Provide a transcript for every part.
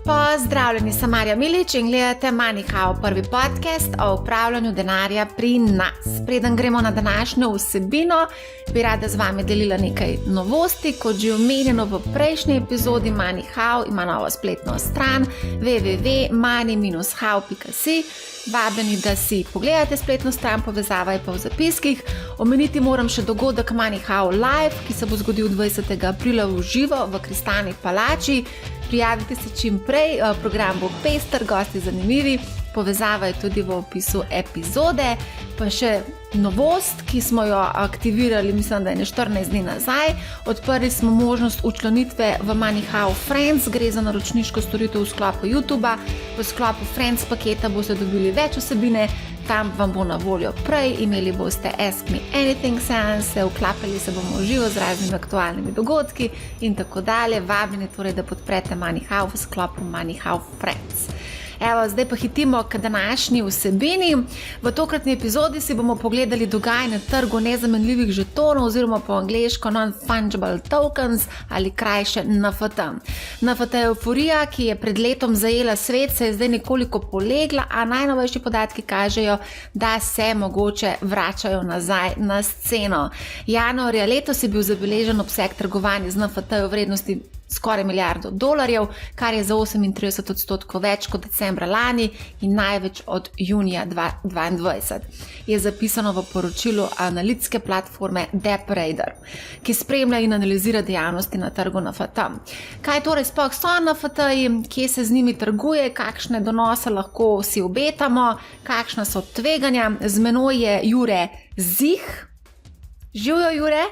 Pozdravljeni, sem Marja Milič in gledate MoneyHow, prvi podcast o upravljanju denarja pri nas. Preden gremo na današnjo vsebino, bi rada z vami delila nekaj novosti. Kot že omenjeno v prejšnji epizodi, MoneyHow ima novo spletno stran www.money-how.si. Vabljeni, da si pogledate spletno stran, povezava je pa v zapiskih. Omeniti moram še dogodek MoneyHow Live, ki se bo zgodil 20. aprila v živo v Kristalni palači. Prijavite se čim prej, program bo pester, gosti zanimivi, povezava je tudi v opisu epizode. Pa še novost, ki smo jo aktivirali, mislim, da je 14 dni nazaj. Odprli smo možnost včlanitve v MoneyHow Friends, gre za naročniško storitev v sklopu YouTubea. V sklopu Friends paketa boste dobili več vsebine, tam vam bo na voljo prej, imeli boste Ask Me Anything seanse, vklapali se bomo v živo z raznimi aktualnimi dogodki in tako dalje. Vabljeni torej, da podprete MoneyHow v sklopu MoneyHow Friends. Evo, zdaj pa hitimo k današnji vsebini. V tokratni epizodi si bomo pogledali dogajanje na trgu nezamenljivih žetonov oziroma po angleško non-fungible tokens ali krajše NFT. NFT euforija, ki je pred letom zajela svet, se je zdaj nekoliko polegla, a najnovejši podatki kažejo, da se mogoče vračajo nazaj na sceno. Januarja letos je bil zabeležen obseg trgovanja z NFT v vrednosti skoraj $1 milijardo, kar je za 38% več kot decembra lani in največ od junija 2022. Je zapisano v poročilu analitske platforme DeepRaider, ki spremlja in analizira dejavnosti na trgu NFT. Kaj torej sploh so NFT-ji, kje se z njimi trguje, kakšne donose lahko si obetamo, kakšna so tveganja. Z menoj je Jure Zih. Živjo, Jure?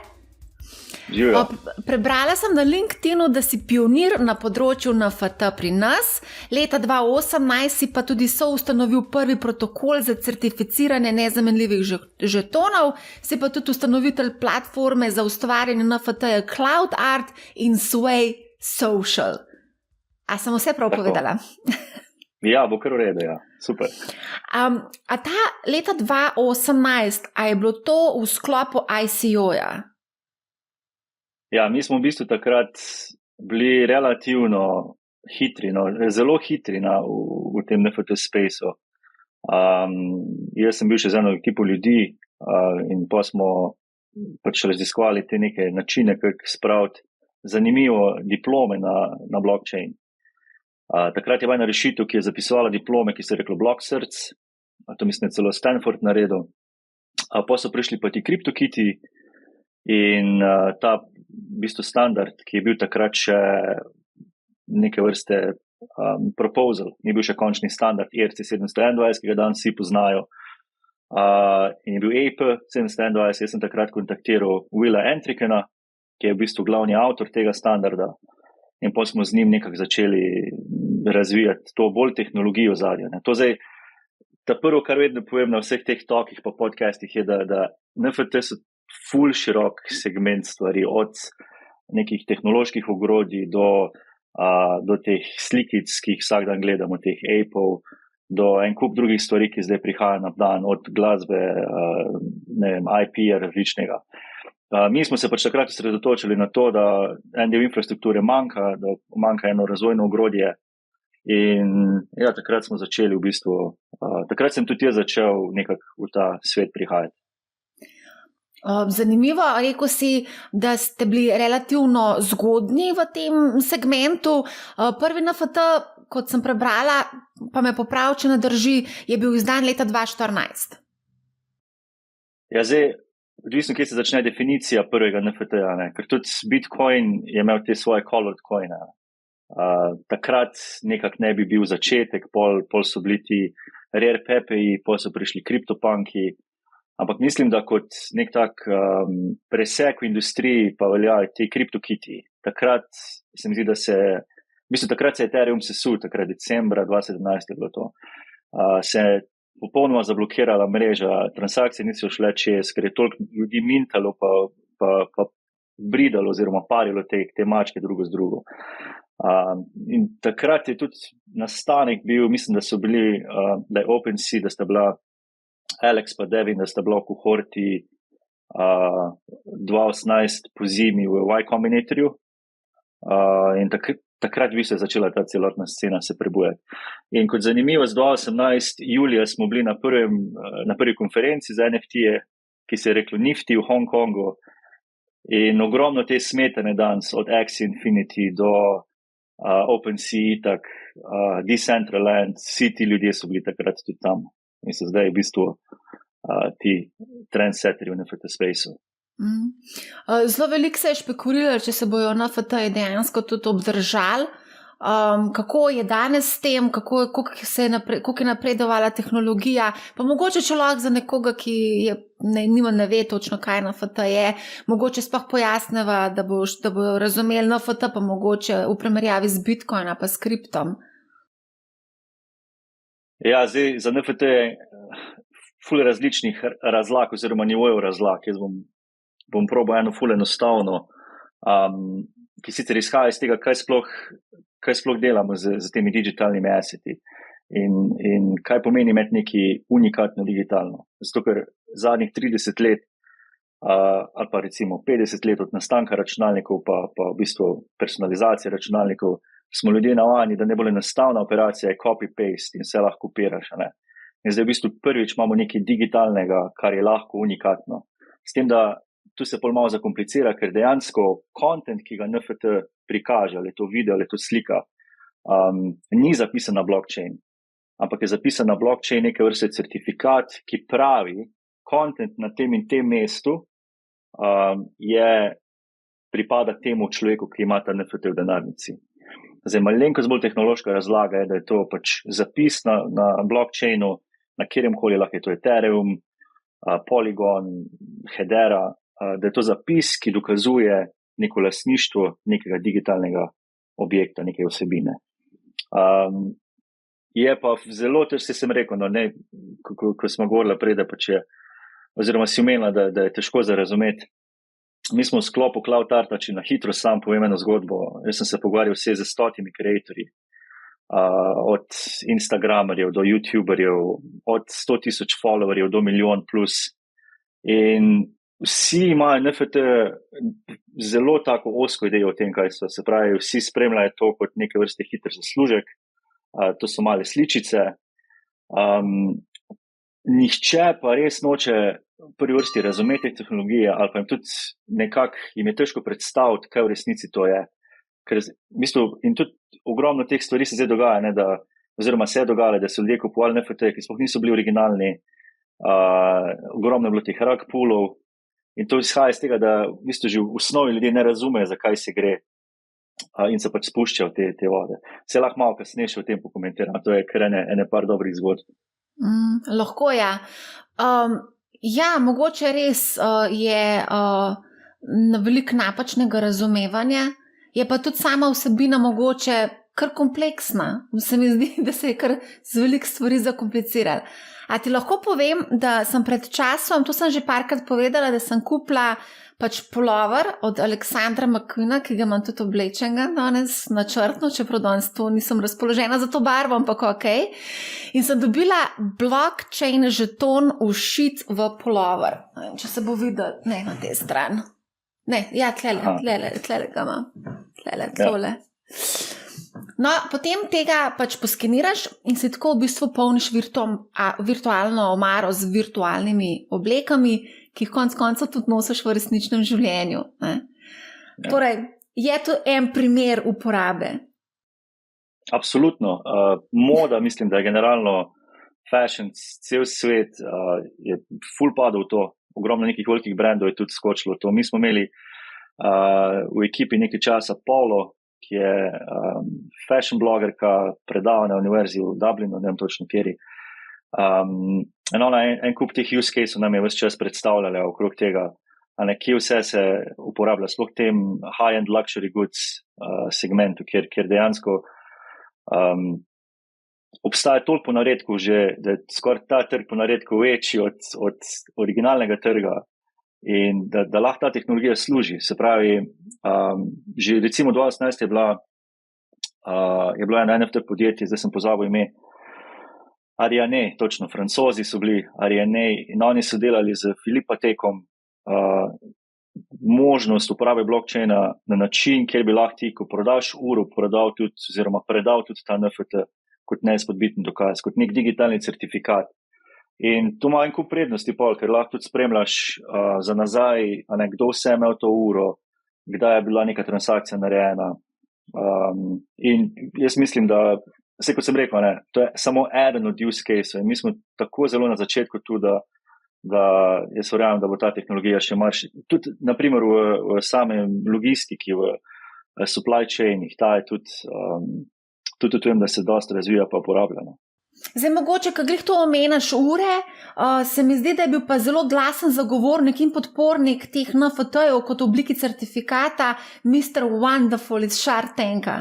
Prebrala sem na LinkedInu, da si pionir na področju NFT pri nas. Leta 2018 si pa tudi soustanovil prvi protokol za certificiranje nezamenljivih žetonov, si pa tudi ustanovitelj platforme za ustvarjanje NFT-ja Cloud Art in Sway Social. A sem vse prav povedala? Ja, bo kar v redu, ja. Super. A ta leta 2018, a je bilo to v sklopu ICO-ja? Ja, mi smo v bistvu takrat bili relativno hitri, zelo hitri v tem NFT spaceu. Jaz sem bil še z eno ekipo ljudi in pa smo pač raziskovali te neke načine, kako spraviti zanimivo diplome na blockchain. Takrat je bila ena rešitev, ki je zapisovala diplome, ki se je reklo Blockcerts, to mislim, da celo Stanford naredil. Pa so prišli pa ti CryptoKitty in ta v bistvu standard, ki je bil takrat še neke vrste proposal, ni bil še končni standard ERC-721, ki ga danes vsi poznajo. In je bil AP-721, jaz sem takrat kontaktiral Willa Entrikena, ki je v bistvu glavni avtor tega standarda. In pa smo z njim nekako začeli razvijati to bolj tehnologijo zadnje. To zdaj, ta prvo, kar vedno povem na vseh teh tokih pa podcastih, je, da NFT so ful širok segment stvari, od nekih tehnoloških ogrodij do teh slikic, ki jih vsak dan gledamo, teh apov, do en kup drugih stvari, ki zdaj prihaja na dan, od glasbe, IP-ja različnega. Mi smo se pač takrat osredotočili na to, da en del infrastrukture manjka, da manjka eno razvojno ogrodje in ja, takrat smo začeli v bistvu, takrat sem tudi jaz začel nekako v ta svet prihajati. Zanimivo, rekel si, da ste bili relativno zgodnji v tem segmentu. Prvi NFT, kot sem prebrala, pa me popravi, če ne drži, je bil izdan leta 2014. Ja, zdaj, odvisno, kje se začne definicija prvega NFT-ja, ker tudi Bitcoin je imel te svoje colored coine. Takrat nekako ne bi bil začetek, pol so bili ti rare pepeji, pol so prišli kriptopunki. Ampak mislim, da kot nek tak presek v industriji pa veljajo ti CryptoKitty. Takrat se mi zdi, da takrat se je Ethereum sesul, takrat decembra 2017 je bilo to. Se je popolnoma zablokirala mreža, transakcije niso šle čez, ker je toliko ljudi mintalo pa bridalo oziroma parilo te mačke drugo z drugo. In takrat je tudi nastanek bil, mislim, da so bili, da je OpenSea, da sta bila Alex pa Devin, da sta bila v kohorti 2018 po zimi v Y Combinatorju. In takrat v bistvu je začela ta celotna scena se prebujati. In kot zanimivo, z 2018 julija smo bili na prvi konferenci za NFT-je, ki se je reklo Nifty v Hongkongu, in ogromno te smetane danes, od Axie Infinity do OpenSea, Decentraland, vsi ti ljudje so bili takrat tudi tam in so zdaj v bistvu ti trendsetteri v NFT spaceu. Zelo veliko se je špekuliralo, če se bojo NFT-ji dejansko tudi obdržali. Kako je danes s tem, kako je napredovala tehnologija, pa mogoče če lahko za nekoga, ki ne ve točno, kaj NFT je, mogoče sploh pojasneva, da bo razumeli NFT, pa mogoče v primerjavi z Bitcoina pa s kriptom. Ja, zdaj za NFT je ful različnih razlag oziroma nivojev razlag. Jaz bom probal eno ful enostavno, ki sicer izhaja iz tega, kaj sploh delamo z temi digitalnimi asseti in kaj pomeni imeti nekaj unikatno digitalno. Zato, ker zadnjih 30 let ali pa recimo 50 let od nastanka računalnikov pa v bistvu personalizacije računalnikov smo ljudje navajeni, da najbolj enostavna operacija je copy-paste in vse lahko kopiraš. In zdaj v bistvu prvič imamo nekaj digitalnega, kar je lahko unikatno. S tem, da tu se pol malo zakomplicira, ker dejansko content, ki ga NFT prikaže, ali je to video, ali je to slika, ni zapisan na blockchain, ampak je zapisan na blockchain neke vrste certifikat, ki pravi, content na tem in tem mestu pripada temu človeku, ki ima ta NFT v denarnici. Zdaj, malenkost bolj tehnološka razlaga je, da je to pač zapis na blockchainu, na kjeremkoli, lahko je to Ethereum, Polygon, Hedera, da je to zapis, ki dokazuje neko lastništvo nekega digitalnega objekta, neke osebine. Je pa zelo težko, sem rekel, ko smo govorili prej, da pač je, oziroma si omenila, da je težko za razumeti. Mi smo v sklopu Cloud Arta, če na hitro sam povem eno zgodbo. Jaz sem se pogovarjal vse z 100 kreatorji, od Instagramerjev do YouTuberjev, od 100,000 followerjev do milijon plus. In vsi imajo NFT zelo tako osko idejo o tem, kaj so. Se pravi, vsi spremljajo to kot neke vrste hiter zaslužek. To so male sličice. Nihče pa res noče v prvi vrsti razumeti tehnologije ali pa jim tudi nekako jim je težko predstaviti, kaj v resnici to je. Ker v bistvu, in tudi ogromno teh stvari se zdaj dogaja, oziroma se je dogajalo, da so ljudje kupovali NFT, ki sploh niso bili originalni, ogromno je bilo teh rug pullov in to izhaja iz tega, da v bistvu že v osnovi ljudje ne razumejo, zakaj se gre in se pač spuščajo te vode. Se lahko malo kasneje o tem pokomentiram, to je kar ene par dobrih zgodb. Lahko ja. Ja, mogoče res je veliko napačnega razumevanja, je pa tudi sama vsebina mogoče kar kompleksna. Se mi zdi, da se je kar z veliko stvari zakomplicirala. A ti lahko povem, da sem pred časom, to sem že parkrat povedala, da sem kupila pač pulover od Aleksandra McQueena, ki ga imam tudi oblečenega danes načrtno, čeprav danes to nisem razpoložena za to barvo, ampak ok. In sem dobila blockchain žeton všit v pulover. Če se bo videl, ne, na tej strani. Ne, ja, tlele ga imam. Tole. No, potem tega pač poskeniraš in si tako v bistvu polniš virtualno omaro z virtualnimi oblekami, ki jih konec koncev tudi nosiš v resničnem življenju. Ne? Ja. Torej, je to en primer uporabe? Absolutno. Moda, mislim, da je generalno fashion, cel svet je ful padel v to. Ogromno nekih velikih brandov je tudi skočilo v to. Mi smo imeli v ekipi nekaj časa Paulo, ki je fashion blogerka, predava na univerzi v Dublinu, ne vem točno kjeri. In ona en kup teh use case nam je ves čas predstavljala okrog tega, kje vse se uporablja, sploh tem high-end luxury goods segmentu, kjer dejansko obstaja toliko ponaredkov že, da je skoraj ta trg ponaredkov večji od originalnega trga in da lahko ta tehnologija služi. Se pravi, že recimo 2018 je bilo eno NFT podjetje, zdaj sem pozabil ime, Ariane, točno, Francozi so bili Ariane in oni so delali z Filipatekom, možnost uporabe blockchaina na način, kjer bi lahko ti, ko prodaš uro, predal tudi ta NFT kot neizpodbiten dokaz, kot nek digitalni certifikat. In to ima en kup prednosti, ker lahko tudi spremljaš za nazaj, kdo vse je imel to uro, kdaj je bila neka transakcija narejena. In jaz mislim, da, kot sem rekel, to je samo eden od use case. In mi smo tako zelo na začetku tu, da jaz verjamem, da bo ta tehnologija še marš. Tudi, naprimer, v samem logistiki, v supply chainih, ta je tudi v tem, da se dosti razvija pa uporablja. Zdaj, mogoče, ko glih to omeniš ure, se mi zdi, da je bil pa zelo glasen zagovornik in podpornik teh NFT-jev kot v obliki certifikata Mr. Wonderful iz Shark Tanka.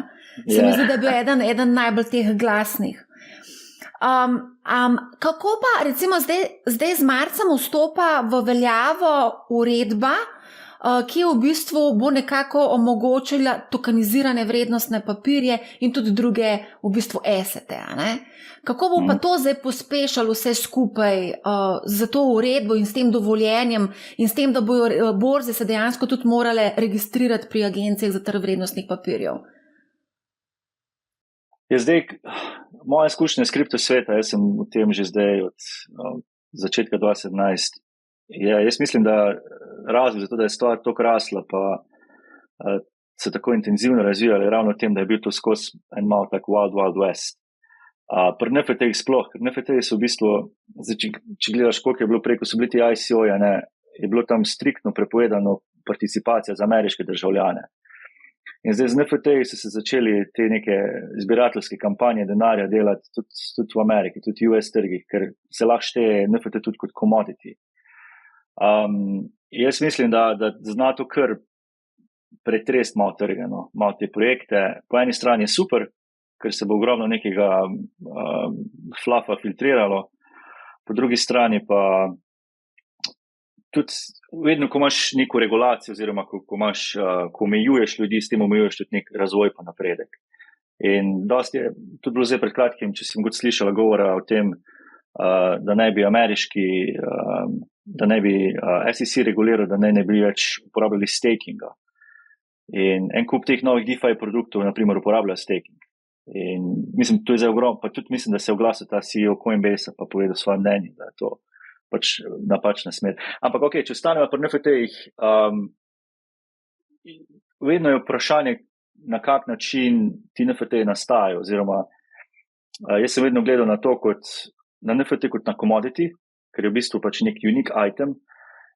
Se mi zdi, da je bil eden najbolj teh glasnih. Kako pa, recimo, zdaj z marcem vstopa v veljavo uredba, ki v bistvu bo nekako omogočila tokenizirane vrednostne papirje in tudi druge v bistvu asete, Kako bo pa to zdaj pospešalo vse skupaj za to uredbo in s tem dovoljenjem in s tem, da bojo borze se dejansko tudi morale registrirati pri agencijah za trg vrednostnih papirjev? Zdaj, moja izkušnja s kriptosveta, jaz sem v tem že zdaj od začetka 2017. Jaz mislim, da razlog za to, da je stvar tako rasla, pa se tako intenzivno razvijala, je ravno v tem, da je bil to skozi en malo tak Wild West. Pri NFT-jih sploh, ker NFT-ji so v bistvu, če gledaš, koliko je bilo preko, so bili ti ICO-ja, je bilo tam striktno prepovedano participacija za ameriške državljane. In zdaj z NFT-ji so se začeli te neke zbirateljske kampanje denarja delati tudi v Ameriki, tudi US trgih, ker se lahko šteje NFT tudi kot commodity. Jaz mislim, da zna to kar pretrest malo trge, malo te projekte. Po eni strani je super, ker se bo ogromno nekega flufa filtriralo, po drugi strani pa tudi vedno, ko imaš neko regulacijo oziroma ko omejuješ ljudi, s tem omejuješ tudi nek razvoj pa napredek. In dosti je tudi bilo zdaj pred kratkim, če sem god slišala govora o tem, da ne bi da ne bi SEC reguliral, da ne bi več uporabljali stakinga. In en kup teh novih DeFi produktov, naprimer, uporablja staking. In mislim, to je zdaj ogromno, pa tudi mislim, da se je oglasil ta CEO Coinbase pa povedal svoje mnenje, da je to pač napačna smer. Ampak ok, če ostanemo pri NFT-jih, vedno je vprašanje, na kak način ti NFT-ji nastajajo, oziroma jaz sem vedno gledal na to na NFT kot na commodity, ker je v bistvu pač nek unique item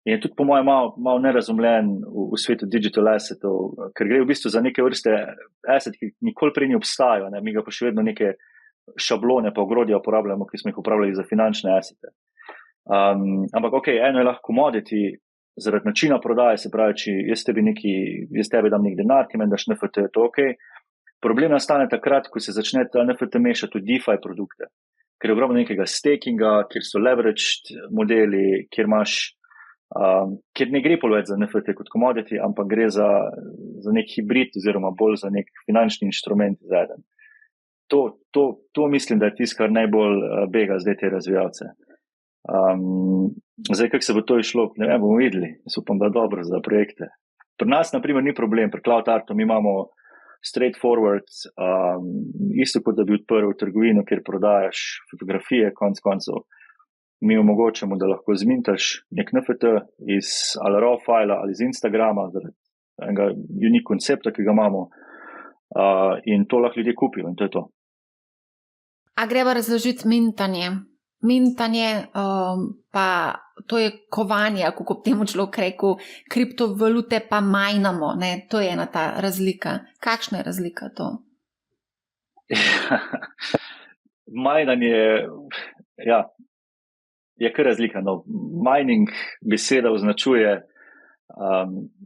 in je tudi po mojem malo nerazumljen v svetu digital assetov, ker gre v bistvu za neke vrste asset, ki nikoli prej ni obstajal, mi ga pa še vedno neke šablone pa ogrodja uporabljamo, ki smo jih uporabljali za finančne assete. Ampak ok, eno je lahko commodity zaradi načina prodaje, se pravi, če jaz tebi dam nek denar, ki meni daš NFT, je to ok. Problem nastane takrat, ko se začne ta NFT mešati v DeFi produkte, ker je ogromno nekega stakinga, kjer so leveraged modeli, kjer ne gre več za NFT kot commodity, ampak gre za nek hibrid oziroma bolj za nek finančni inštrument zaden. To mislim, da je tisto, kar najbolj bega zdaj te razvijalce. Zdaj, kako se bo to išlo, ne vem, bomo videli. Jaz upam, da dobro za projekte. Pri nas, na primer, ni problem. Pri Cloud Artu mi imamo straightforward, isto kot da bi odprl trgovino, kjer prodajaš fotografije, konc koncev. Mi omogočamo, da lahko zmintaš nek NFT iz ali RAW file ali iz Instagrama, zaradi enega unique koncepta, ki ga imamo, in to lahko ljudje kupijo in to je to. A greva razložiti mintanje? Mintanje, pa to je kovanje, kako temu človek rekel, kriptovalute pa majnamo, to je ena ta razlika. Kakšna je razlika to? Majnanje, je kar razlika. Mining beseda označuje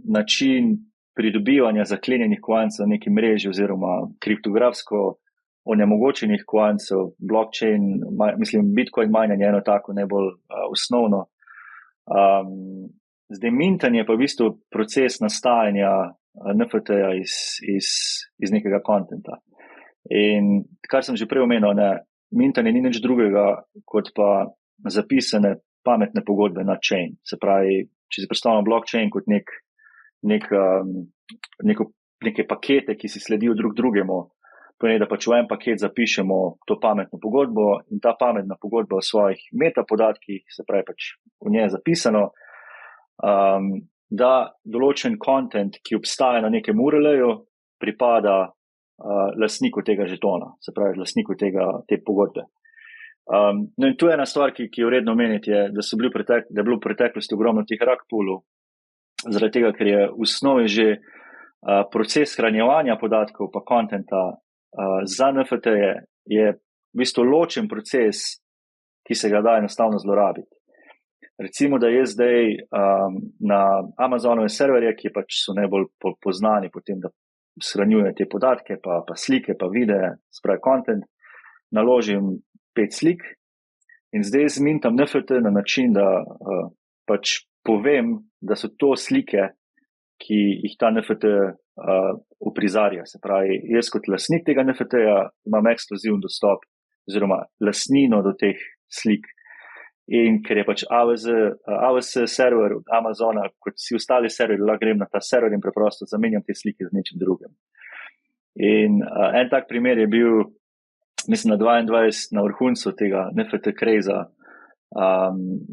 način pridobivanja zaklenjenih kovancev v neki mreži oziroma kriptografsko onemogočenih kovancev, blockchain, mislim, Bitcoin minanje je eno tako najbolj osnovno. Zdaj, mintanje pa v bistvu proces nastajanja NFT-ja iz nekega kontenta. In kar sem že prej omenil, mintanje ni nič drugega, kot pa zapisane pametne pogodbe na chain. Se pravi, če si predstavljamo blockchain kot nek neke pakete, ki si sledijo drug drugemu. Pomeni, da pač v en paket zapišemo to pametno pogodbo in ta pametna pogodba o svojih metapodatkih, se pravi pač v njej zapisano, da določen content, ki obstaja na nekem URL-ju, pripada lastniku tega žetona, se pravi lastniku te pogodbe. No in tu je ena stvar, ki je vredno omeniti, je, da je bilo v preteklosti ogromno teh rug poolov, zaradi tega, ker je v osnovi že proces shranjevanja podatkov pa kontenta za NFT je v bistvu ločen proces, ki se ga da enostavno zlorabiti. Recimo, da je zdaj na Amazonove serverje, ki pač so najbolj poznani potem, da shranjuje te podatke, pa slike, pa videe, spravi content, naložim 5 slik in zdaj zmintam NFT na način, da pač povem, da so to slike, ki jih ta NFT uprizarja. Se pravi, jaz kot lastnik tega NFT-ja imam ekskluzivni dostop oziroma lastnino do teh slik. In ker je pač AWS server od Amazona, kot vsi ostali serverji, lahko grem na ta server in preprosto zamenjam te slike z nečim drugim. In en tak primer je bil, mislim, na 22 na vrhuncu tega NFT craza.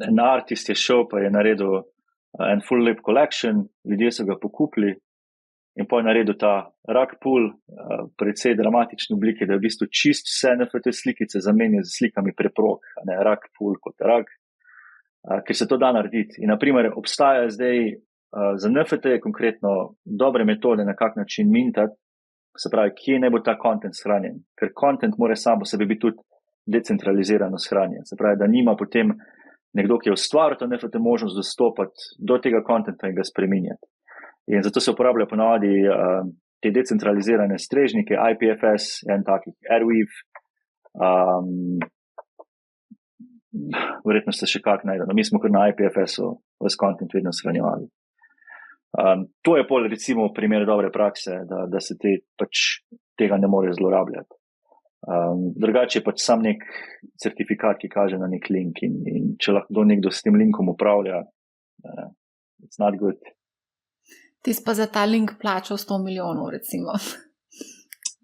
En artist je šel, pa je naredil en full lip collection, ljudje so ga pokupili in pa je naredil ta rug pool, precej dramatične oblike, da je v bistvu čist vse NFT slikice zamenjal z slikami preprog, ne rug pool kot rug, ker se to da narediti. In naprimer obstaja zdaj za NFT konkretno dobre metode, na kak način mintati, se pravi, kje ne bo ta content shranjen, ker content mora sam po sebi biti tudi decentralizirano shranjen, se pravi, da nima potem nekdo, ki je ustvaril to NFT možnost dostopati do tega contenta in ga spreminjati. In zato se uporabljajo ponavadi te decentralizirane strežnike, IPFS, en takih, Airweave, verjetno ste še kak najdeno. Mi smo kar na IPFS-u vas content vedno shranjevali. To je pol recimo primer dobre prakse, da se tega ne more zlorabljati. Drugače je pač sam nek certifikat, ki kaže na nek link in če lahko nekdo s tem linkom upravlja, it's not good. Ti pa za ta link plačal 100 milijonov, recimo.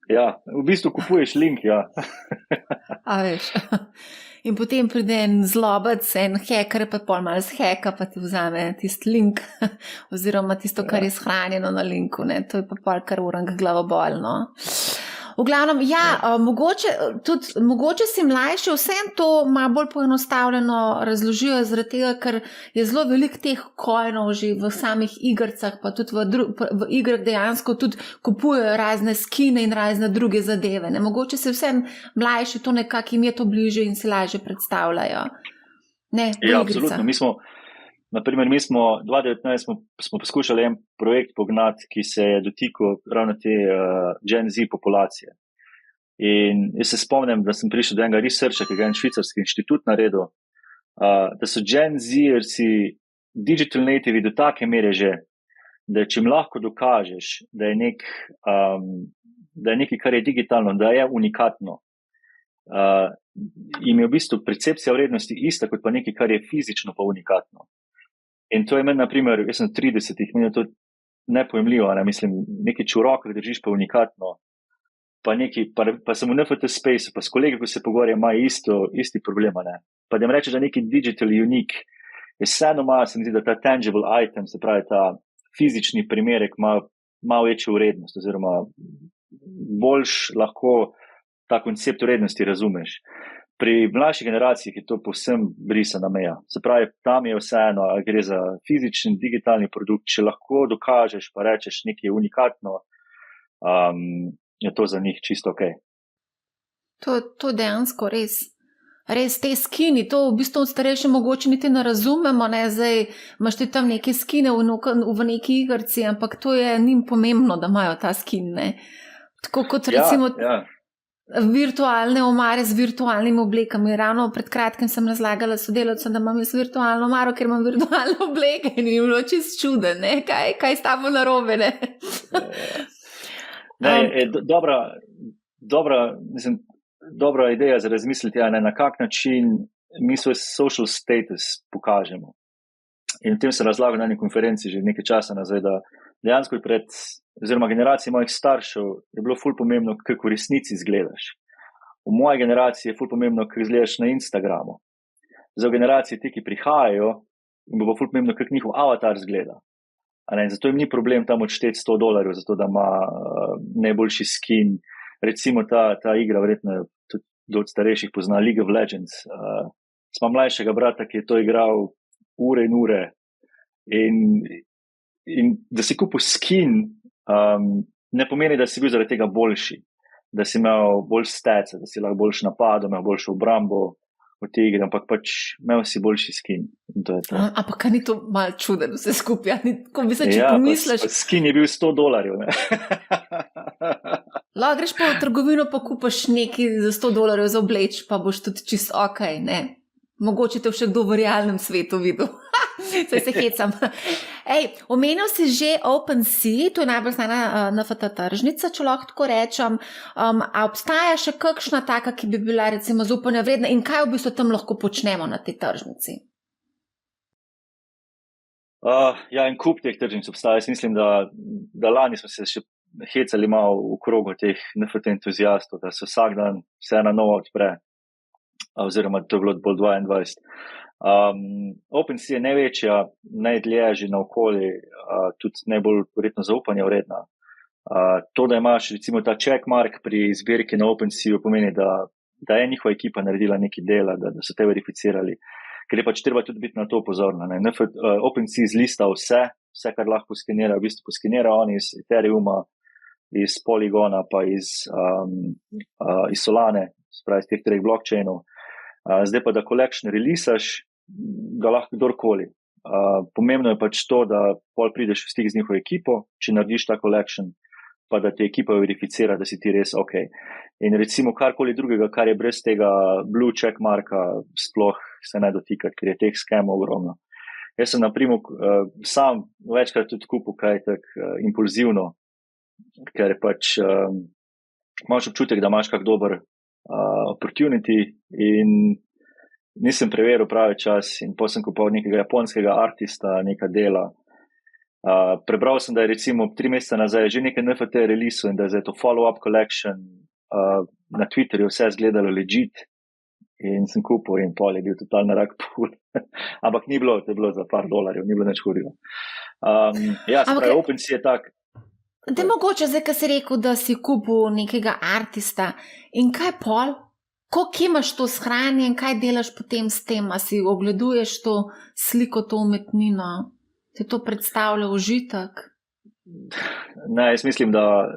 Ja, v bistvu kupuješ link, ja. A veš. In potem pride en zlobec, en hacker, pa pol malo zheka, pa ti vzame tisti link, oziroma tisto, kar je shranjeno na linku, ne. To je pa pol kar urang glavobol, no. V glavnem, mogoče si mlajši vsem to malo bolj poenostavljeno razložijo, zaradi tega, ker je zelo veliko teh coinov že v samih igrcah, pa tudi v igrah dejansko tudi kupujejo razne skine in razne druge zadeve. Ne? Mogoče se vsem mlajši to nekako jim je to bliže in si lažje predstavljajo. Ne, ja, absolutno. Mi smo 2019 smo poskušali en projekt pognati, ki se je dotikal ravno te Gen Z populacije. In jaz se spomnim, da sem prišel do enega researcha, ki ga je en švicarski inštitut naredil, da so Gen Z-erci digital nativi do take mere že, da če jim lahko dokažeš, da je nekaj, kar je digitalno, da je unikatno, jim je v bistvu percepcija vrednosti ista, kot pa nekaj, kar je fizično pa unikatno. In to je meni, naprimer, jaz sem 30, meni je to nepojemljivo, ne? Mislim, nekaj če v rokah držiš pa unikatno, pa sem v NFT space, pa s kolegi, ko se pogovarjam, imajo isti problema, ne? Pa da jim rečeš, da nekaj digital unique, je vseeno malo, se mi zdi, da ta tangible item, se pravi ta fizični primerek, malo večjo vrednost, oziroma boljš lahko ta koncept vrednosti razumeš. Pri mlajši generaciji je to povsem brisana meja. Se pravi, tam je vseeno, gre za fizični, digitalni produkt, če lahko dokažeš, pa rečeš nekaj unikatno, je to za njih čisto ok. To dejansko res te skini, to v bistvu starejši mogoče niti ne razumemo, ne, zdaj imaš ti tam neke skine v neki igrci, ampak to je njim pomembno, da imajo ta skin, ne. Tako kot recimo... Ja. Virtualne omare z virtualnimi oblekami. Ravno pred kratkim sem razlagala sodelavcem, da imam jaz virtualno omaro, ker imam virtualne obleke in je bilo čisto čuden, ne? Kaj s tabo narobe, ne? Dobra ideja za razmisliti, na kak način mi svoj social status pokažemo. In o tem se razlaga na eni konferenci že nekaj časa nazaj, da dejansko oziroma generaciji mojih staršev je bilo ful pomembno, kako v resnici izgledaš. V moji generaciji je ful pomembno, kako izgledaš na Instagramu. Za generacije ti, ki prihajajo, jim bo ful pomembno, kako njihov avatar izgleda. Zato jim ni problem tam odšteti $100, zato da ima najboljši skin. Recimo ta igra, verjetno tudi od starejših pozna, League of Legends. Smo mlajšega brata, ki je to igral ure in ure. In da si kupil skin, ne pomeni, da si bil zaradi tega boljši, da si imel bolj stats, da si lahko boljši napadal, imel boljšo obrambo v tej igri, ampak pač imel si boljši skin. In to je to. Ampak ni to malo čuden vse skupaj? Ko bi se, če pomisliš... Skin je bil $100, ne? Lahko greš pa v trgovino, pa kupaš nekaj za $100 za obleč, pa boš tudi čist okej, ne? Mogoče te še kdo v realnem svetu videl. Saj se hecam. Omenil si že OpenSea, to je najbolj znana NFT tržnica, če lahko tako rečem. A obstaja še kakšna taka, ki bi bila recimo zaupanja vredna in kaj v bistvu tam lahko počnemo na tej tržnici? En kup teh tržnic obstaja. Jaz mislim, da lani smo se še hecali malo v krogu teh NFT entuzijastov, da se vsak dan vse na novo odpre. Oziroma to je bilo bolj 22. OpenSea je največja, najdlje že naokoli, tudi najbolj verjetno zaupanja vredna. To, da imaš recimo ta checkmark pri zbirki na OpenSea, pomeni, da je njihova ekipa naredila nekaj dela, da so te verificirali, ker je pač treba tudi biti na to pozorna. OpenSea zlista vse, kar lahko skenira, v bistvu poskenira oni iz Ethereuma, iz Polygona, pa iz Solane, spravi iz teh 3 blockchainov. Zdaj pa, da collection releasaš, ga lahko kdorkoli. Pomembno je pač to, da pol prideš v stik z njihovo ekipo, če narediš ta collection, pa da te ekipa verificira, da si ti res ok. In recimo karkoli drugega, kar je brez tega blue check marka, sploh se ne dotikati, ker je teh skemov ogromno. Jaz sem naprimer sam večkrat tudi kupil kaj tak impulzivno, ker pač imaš občutek, da imaš kak dober opportunity in nisem preveril pravi čas in potem sem kupil nekega japonskega artista, neka dela. Prebral sem, da je recimo 3 mesece nazaj že nekaj NFT releasev in da je to follow-up collection. Na Twitterju vse izgledalo legit in sem kupil in pol je bil totalno rak pul. Ampak ni bilo, to je bilo za par dolarjev, ni bilo nič hudega. Spravi, OpenSea je tak. Da mogoče zdaj, ko si rekel, da si kupil nekega artista in kaj pol? Koliko imaš to shranjen, kaj delaš potem s tem? A si ogleduješ to sliko, to umetnino? Te to predstavlja užitek? Ne, jaz mislim, da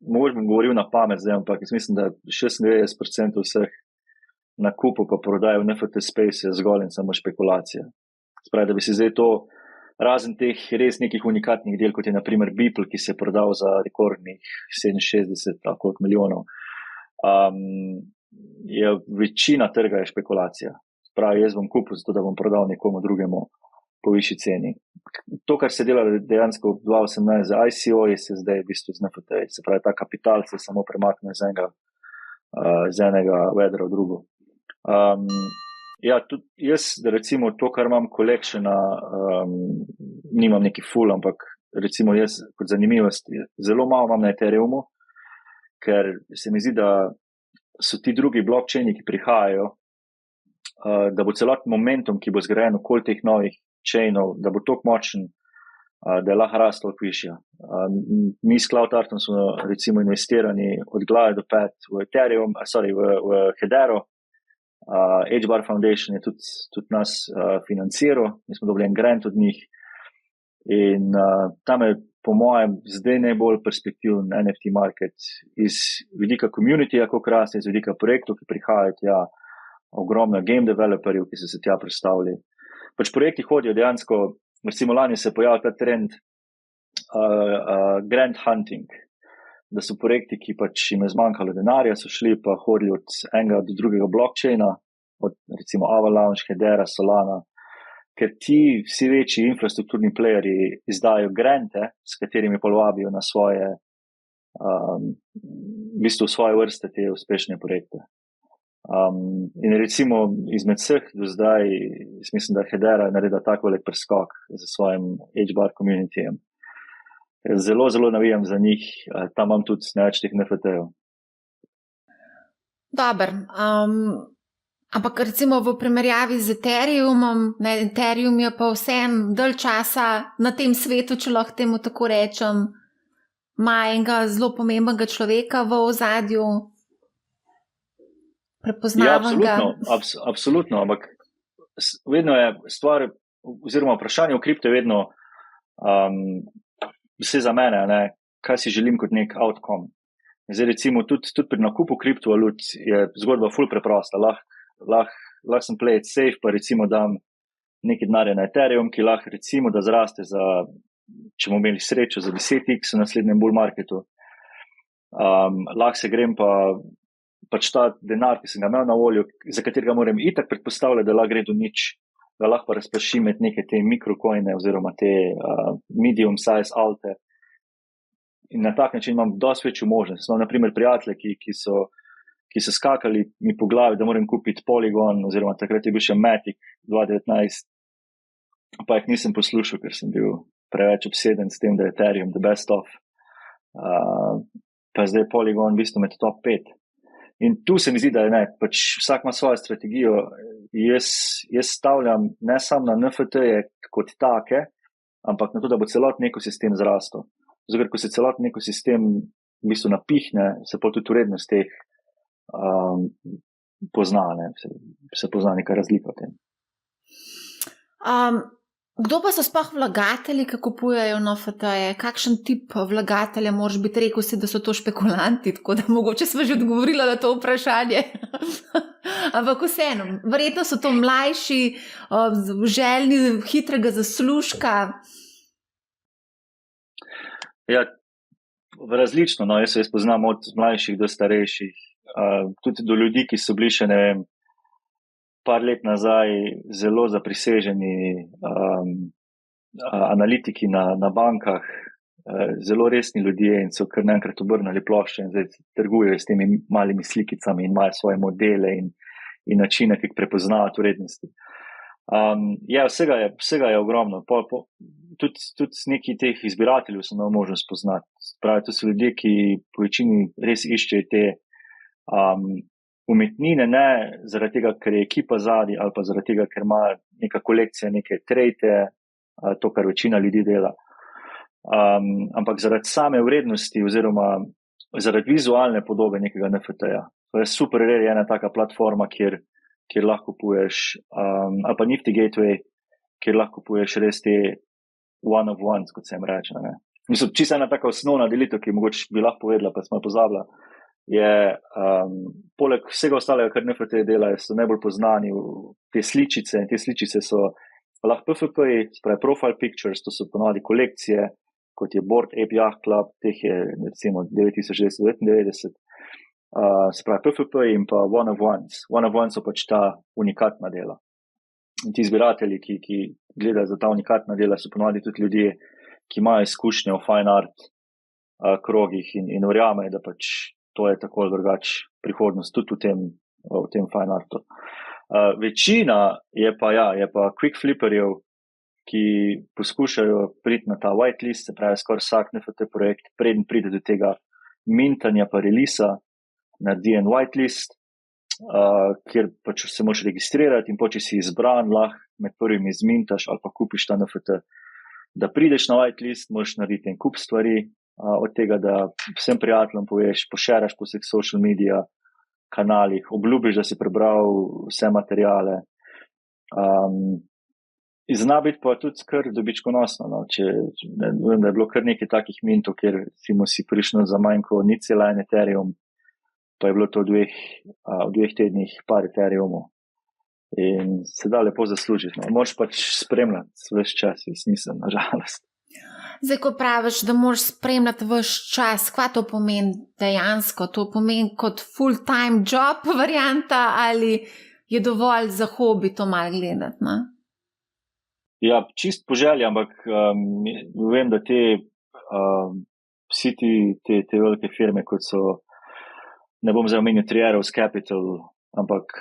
mogoče bom govoril na pamet zdaj, ampak jaz mislim, da 96% vseh nakupov pa prodaje v NFT space je zgolj in samo špekulacija. Spravi, da bi si zdaj to razen teh res nekih unikatnih del, kot je na primer Beeple, ki se je prodal za rekordnih 67 milijonov, je večina trga je špekulacija. Pravi, jaz bom kupil zato, da bom prodal nekomu drugemu po višji ceni. To, kar se dela dejansko v 2018 za ICO, je se zdaj v bistvu z NFT. Se pravi, ta kapital se samo premakne z enega vedra v drugo. Tudi jaz, recimo to, kar imam collectiona, nimam neki full, ampak recimo jaz kot zanimivost zelo malo imam na Ethereumu, ker se mi zdi, da so ti drugi blockchaini, ki prihajajo, da bo celoten momentum, ki bo zgrajen okoli teh novih chainov, da bo toliko močen, da je lahko rast toliko višja. Mi s CloudArtom smo recimo investirani od glave do pet v Ethereum, v Hedero. HBAR Foundation je tudi nas financiral, mi smo dobili en grant od njih in tam je po mojem zdaj najbolj perspektiven NFT market iz vidika communityja, kako raste, iz vidika projektov, ki prihajajo tja, ogromno game developerjev, ki so se tja predstavili. Pač projekti hodijo dejansko, recimo lani se je pojavil ta trend grant hunting, da so projekti, ki pač jim je zmanjkalo denarja, so šli pa hodili od enega do drugega blockchaina, od recimo Avalanche, Hedera, Solana, ker ti vsi večji infrastrukturni playerji izdajo grante, s katerimi povabijo na svoje, v bistvu svoje vrste te uspešne projekte. In recimo izmed vseh do zdaj, mislim, da Hedera je naredila tak velik preskok za svojim HBAR communityjem. Zelo, zelo navijam za njih, tam imam tudi največ teh NFT-jev. Dober. Ampak recimo v primerjavi z Ethereumom, Ethereum je pa vsem dalj časa na tem svetu, če lahko temu tako rečem, ima enega zelo pomembnega človeka v ozadju, prepoznavanega. Ja, absolutno, ampak vedno je stvar, oziroma vprašanje v kripto je vedno vse za mene, ne, kaj si želim kot nek outcome. Zdaj recimo tudi pri nakupu kriptovalut je zgodba ful preprosta, lahko sem play it safe, pa recimo dam nekaj denarja na Ethereum, ki lahko recimo da zraste za, če bomo imeli srečo, za 10x v naslednjem bull marketu. Lahko se grem pa pač ta denar, ki sem ga imel na voljo, za katerega moram itak predpostavljati, da lahko gre do nič, da lahko pa razpršim med neke te mikrocoine oziroma te medium size alte. In na tak način imam dosti večjo možnost. Smo naprimer prijatelje, ki so skakali mi po glavi, da moram kupiti Polygon, oziroma takrat je bil še Matic 2019, pa jih nisem poslušal, ker sem bil preveč obseden s tem, da je Ethereum the best of. Pa zdaj Polygon v bistvu med top 5. In tu se mi zdi, da je pač vsak ima svojo strategijo. Jaz stavljam ne samo na NFT-je kot take, ampak na to, da bo celotni ekosistem zrastel. Zato, ker ko se celotni ekosistem v bistvu napihne, se pa tudi vrednost teh pozna, se pozna neka razlika v tem. Kdo pa so sploh vlagatelji, ki kupujejo NFT-je? Kakšen tip vlagatelja moraš biti? Rekel si, da so to špekulanti, tako da mogoče smo že odgovorili na to vprašanje. Ampak vseeno, verjetno so to mlajši, željni hitrega zaslužka. Ja, različno, no, jaz poznam od mlajših do starejših, tudi do ljudi, ki so bili še, ne vem, par let nazaj zelo zapriseženi analitiki na bankah, zelo resni ljudje in so kar naenkrat obrnili plošče in zdaj trgujejo s temi malimi slikicami in imajo svoje modele in načine, ki prepoznavajo vrednosti. Ja, vsega je ogromno. Tudi neki teh izbirateljev sem imel možnost spoznati. Pravi, to so ljudje, ki po večini res iščejo te umetnine, ne zaradi tega, ker je ekipa zadaj ali pa zaradi tega, ker ima neka kolekcija neke trejte, to, kar večina ljudi dela. Ampak zaradi same vrednosti oziroma zaradi vizualne podobe nekega NFT-ja. To je super, je ena taka platforma, kjer lahko kupuješ, ali pa Nifty Gateway, kjer lahko kupuješ res te one of ones, kot se jim reče. Mislim, čisto ena taka osnovna delitev, ki mogoče bi lahko povedala, pa smo jo pozabila, je poleg vsega ostalega, kar NFT delajo, so najbolj poznani te sličice, in te sličice so lahko PFP-ji, spravi profile pictures, to so ponavadi kolekcije, kot je Bored Ape Yacht Club, teh je recimo 9999, spravi PFP in pa one of ones. One of ones so pač ta unikatna dela. In ti zbiratelji, ki gledajo za ta unikatna dela, so ponavadi tudi ljudje, ki imajo izkušnje v fine art krogih in verjamejo, da pač to je tako ali drugač prihodnost tudi v tem fine artu. Večina je pa quick flipperjev, ki poskušajo priti na ta whitelist, se pravi skoraj vsak NFT projekt, preden pride do tega mintanja pa releasa, naredi en whitelist, kjer pač se moraš registrirati in če si izbran, lahko med prvimi zmintaš ali pa kupiš ta NFT. Da prideš na whitelist, moraš narediti en kup stvari, od tega, da vsem prijateljem poveš, pošeraš po vseh social media kanalih, obljubiš, da si prebral vse materijale. Zna biti pa tudi kar dobičkonosno, no. Vem, da je bilo kar nekaj takih mintov, kjer si prišel za manj kot 0,1 Ethereum, pa je bilo to v dveh tednih par Ethereumov. In se da lepo zaslužiti. No. Moraš pač spremljati ves čas, jaz nisem, nažalost. Zdaj, ko praviš, da moraš spremljati ves čas, kva to pomeni dejansko? To pomeni kot full-time job varianta ali je dovolj za hobi to malo gledati, ne? Ja, čist po želji, ampak vem, da vsi te velike firme, kot so, ne bom zdaj omenil Three Arrows Capital, ampak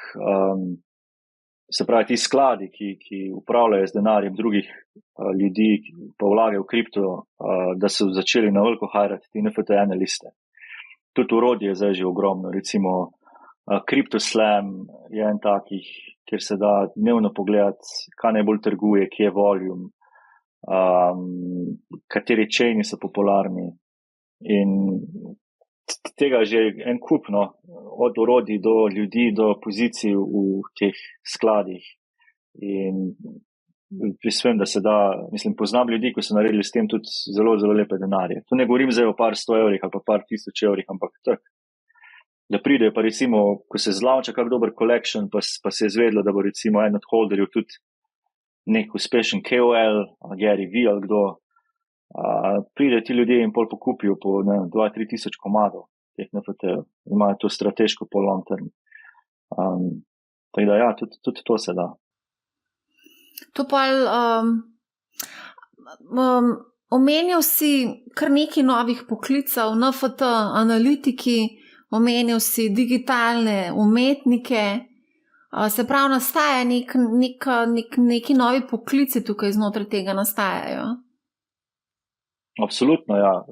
se pravi, ti skladi, ki upravljajo z denarjem drugih ljudi, pa vlagajo v kripto, da so začeli na veliko hajrati te NFT liste. Tudi urodje je zdaj že ogromno, recimo CryptoSlam je en takih, kjer se da dnevno pogledati, kaj najbolj trguje, kje je volume, kateri chaini so popularni in tega že en kup, no, od urodij do ljudi, do pozicij v teh skladih in vem, da se da, poznam ljudi, ki so naredili s tem tudi zelo, zelo lepe denarje. Tu ne govorim zdaj o par 100 evrih ali pa par 1000 evrih, ampak tak, da pridejo pa recimo, ko se zlaunča kak dober collection, pa se je zvedlo, da bo recimo en od holderjev tudi nek uspešen KOL, Gary V ali kdo, pridejo ti ljudje in pol pokupijo po 2-3 tisoč komadov teh NFT-jev. Imajo to strateško po long term. Tako da ja, tudi to se da. To pa omenil si kar nekaj novih poklicev, NFT, analitiki, omenil si digitalne umetnike, se pravi, nastaja neki novi poklici tukaj znotraj tega nastajajo. Absolutno, ja.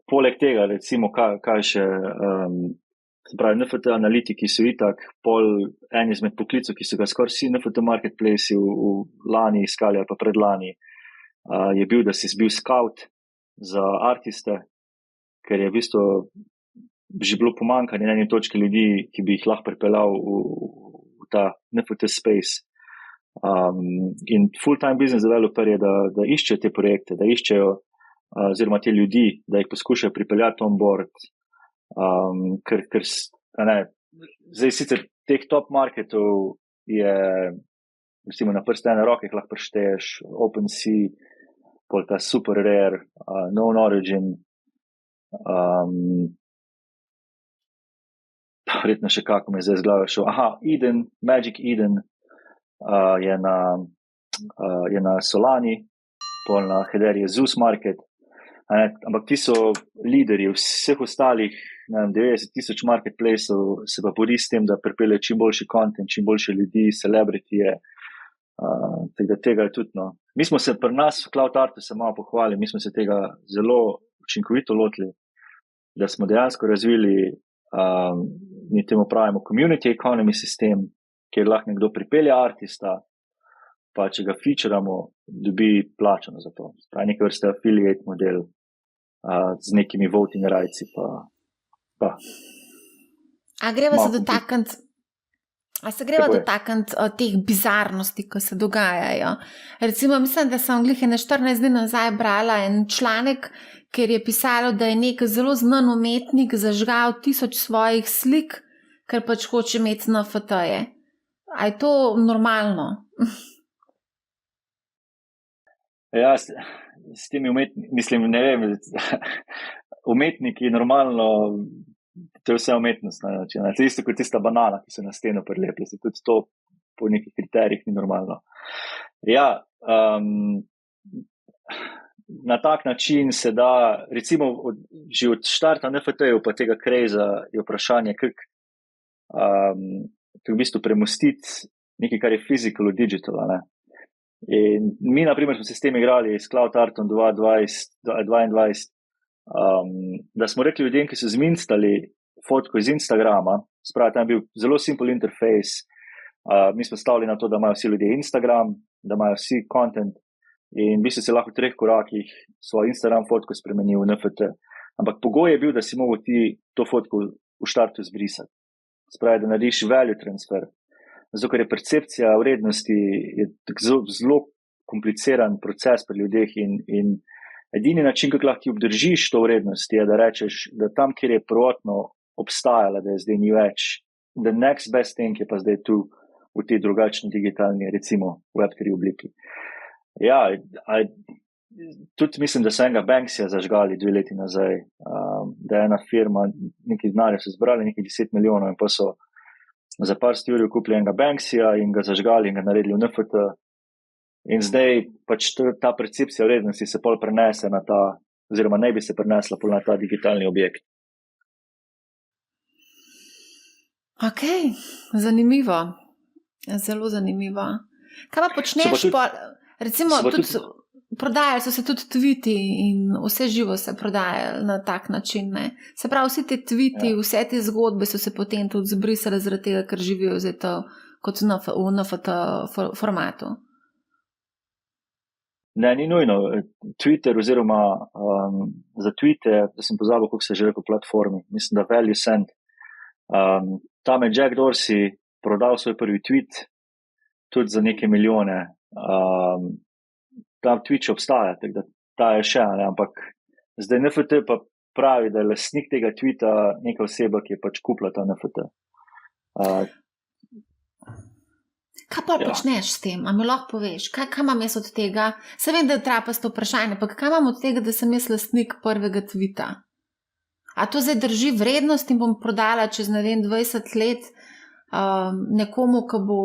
Poleg tega, recimo, kaj še, se pravi, NFT analitiki so itak en izmed poklicov, ki so ga skoraj vsi NFT marketplace v lani iskali ali pa predlani, je bil, da si bil scout za artiste, ker je v bistvu že bilo pomanjkanje na eni točki ljudi, ki bi jih lahko pripeljal v ta NFT space. In full-time business developer je, da iščejo te projekte, da iščejo oziroma te ljudi, da jih poskušajo pripeljati on board. Ker zdaj sicer teh top marketov je recimo na prste ene roke, lahko prešteješ OpenSea, pol ta Super Rare, Known Origin, verjetno še kako me zdaj z glave šel. Eden, Magic Eden je na Solani, pol na Hederi je Zeus Market, ampak ti so lideri vseh ostalih 90,000 marketplaceov, se pa bori s tem, da pripelje čim boljši content, čim boljše ljudi, celebrityje, tega je tudi, no. Mi smo se pri nas v Cloud Artu se malo pohvalili, mi smo se tega zelo učinkovito lotili, da smo dejansko razvili, mi temu pravimo community economy sistem, kjer lahko nekdo pripelje artista, pa če ga featuramo, dobi plačano za to. Pravi neke vrste affiliate model z nekimi voting rightsi pa. A greva se dotakniti teh bizarnosti, ki se dogajajo. Recimo, mislim, da sem glih 14 dni nazaj brala en članek, kjer je pisalo, da je nek zelo znan umetnik zažgal 1000 svojih slik, ker pač hoče imeti NFT-je. A je to normalno? Ja, s temi ne vem, umetniki normalno, to je vse umetnost, ne, to je isto kot tista banana, ki se na steno prilepi, tudi to po nekih kriterijih ni normalno. Ja, na tak način se da, recimo že od štarta NFT-jev pa tega craza je vprašanje, kako v bistvu premostiti nekaj, kar je physical v digital, ne. In mi, na primer, smo se s tem igrali s Cloud Artom 2022, da smo rekli ljudem, ki so zminstali fotko iz Instagrama, spravi, tam je bil zelo simple interface, mi smo stavili na to, da imajo vsi ljudje Instagram, da imajo vsi content in v bistvu se lahko v 3 korakih svojo Instagram fotko spremenil v NFT. Ampak pogoj je bil, da si mogel ti to fotko v štartu zbrisati. Spravi, da narediš value transfer. Zato, ker je percepcija vrednosti je zelo kompliciran proces pri ljudeh in edini način, kako lahko ti obdržiš to vrednost, je, da rečeš, da tam, kjer je prvotno obstajala, da je zdaj ni več, the next best thing je pa zdaj tu v tej drugačni digitalni, recimo Web3 obliki. Ja, tudi mislim, da so enega Banksija zažgali 2 leti nazaj, da je ena firma, neki denarja so zbrali, nekaj 10 milijonov in pa so za par stvari kupili enega Banksija in ga zažgali in ga naredili v NFT. In zdaj pač ta percepcija vrednosti se pol prenese na ta, oziroma ne bi se prenesla pol na ta digitalni objekt. Ok, zanimivo. Zelo zanimivo. Kaj pa počneš? Recimo, prodajali so se tudi tviti in vse živo se prodajali na tak način. Ne? Se pravi, vsi te tviti, vse te zgodbe so se potem tudi zbrisali zaradi tega, ker živijo zdaj to kot v NFT formatu. Ne, ni nujno. Twitter oziroma za tweete, da sem pozabil, kako se že rekel platformi, mislim, da Value Send. Tam je Jack Dorsey prodal svoj prvi tweet tudi za neke milijone. Ta tweet še obstaja, tako da ta je še, ne? Ampak zdaj NFT pa pravi, da je lastnik tega tweeta neka oseba, ki je pač kupila ta NFT. Kaj pa počneš s tem? A mi lahko poveš? Kaj imam jaz od tega? Se vem, da je trapasto vprašanje, pa kaj imam od tega, da sem jaz lastnik prvega tweeta? A to zdaj drži vrednost in bom prodala čez, ne vem, 20 let nekomu, ki bo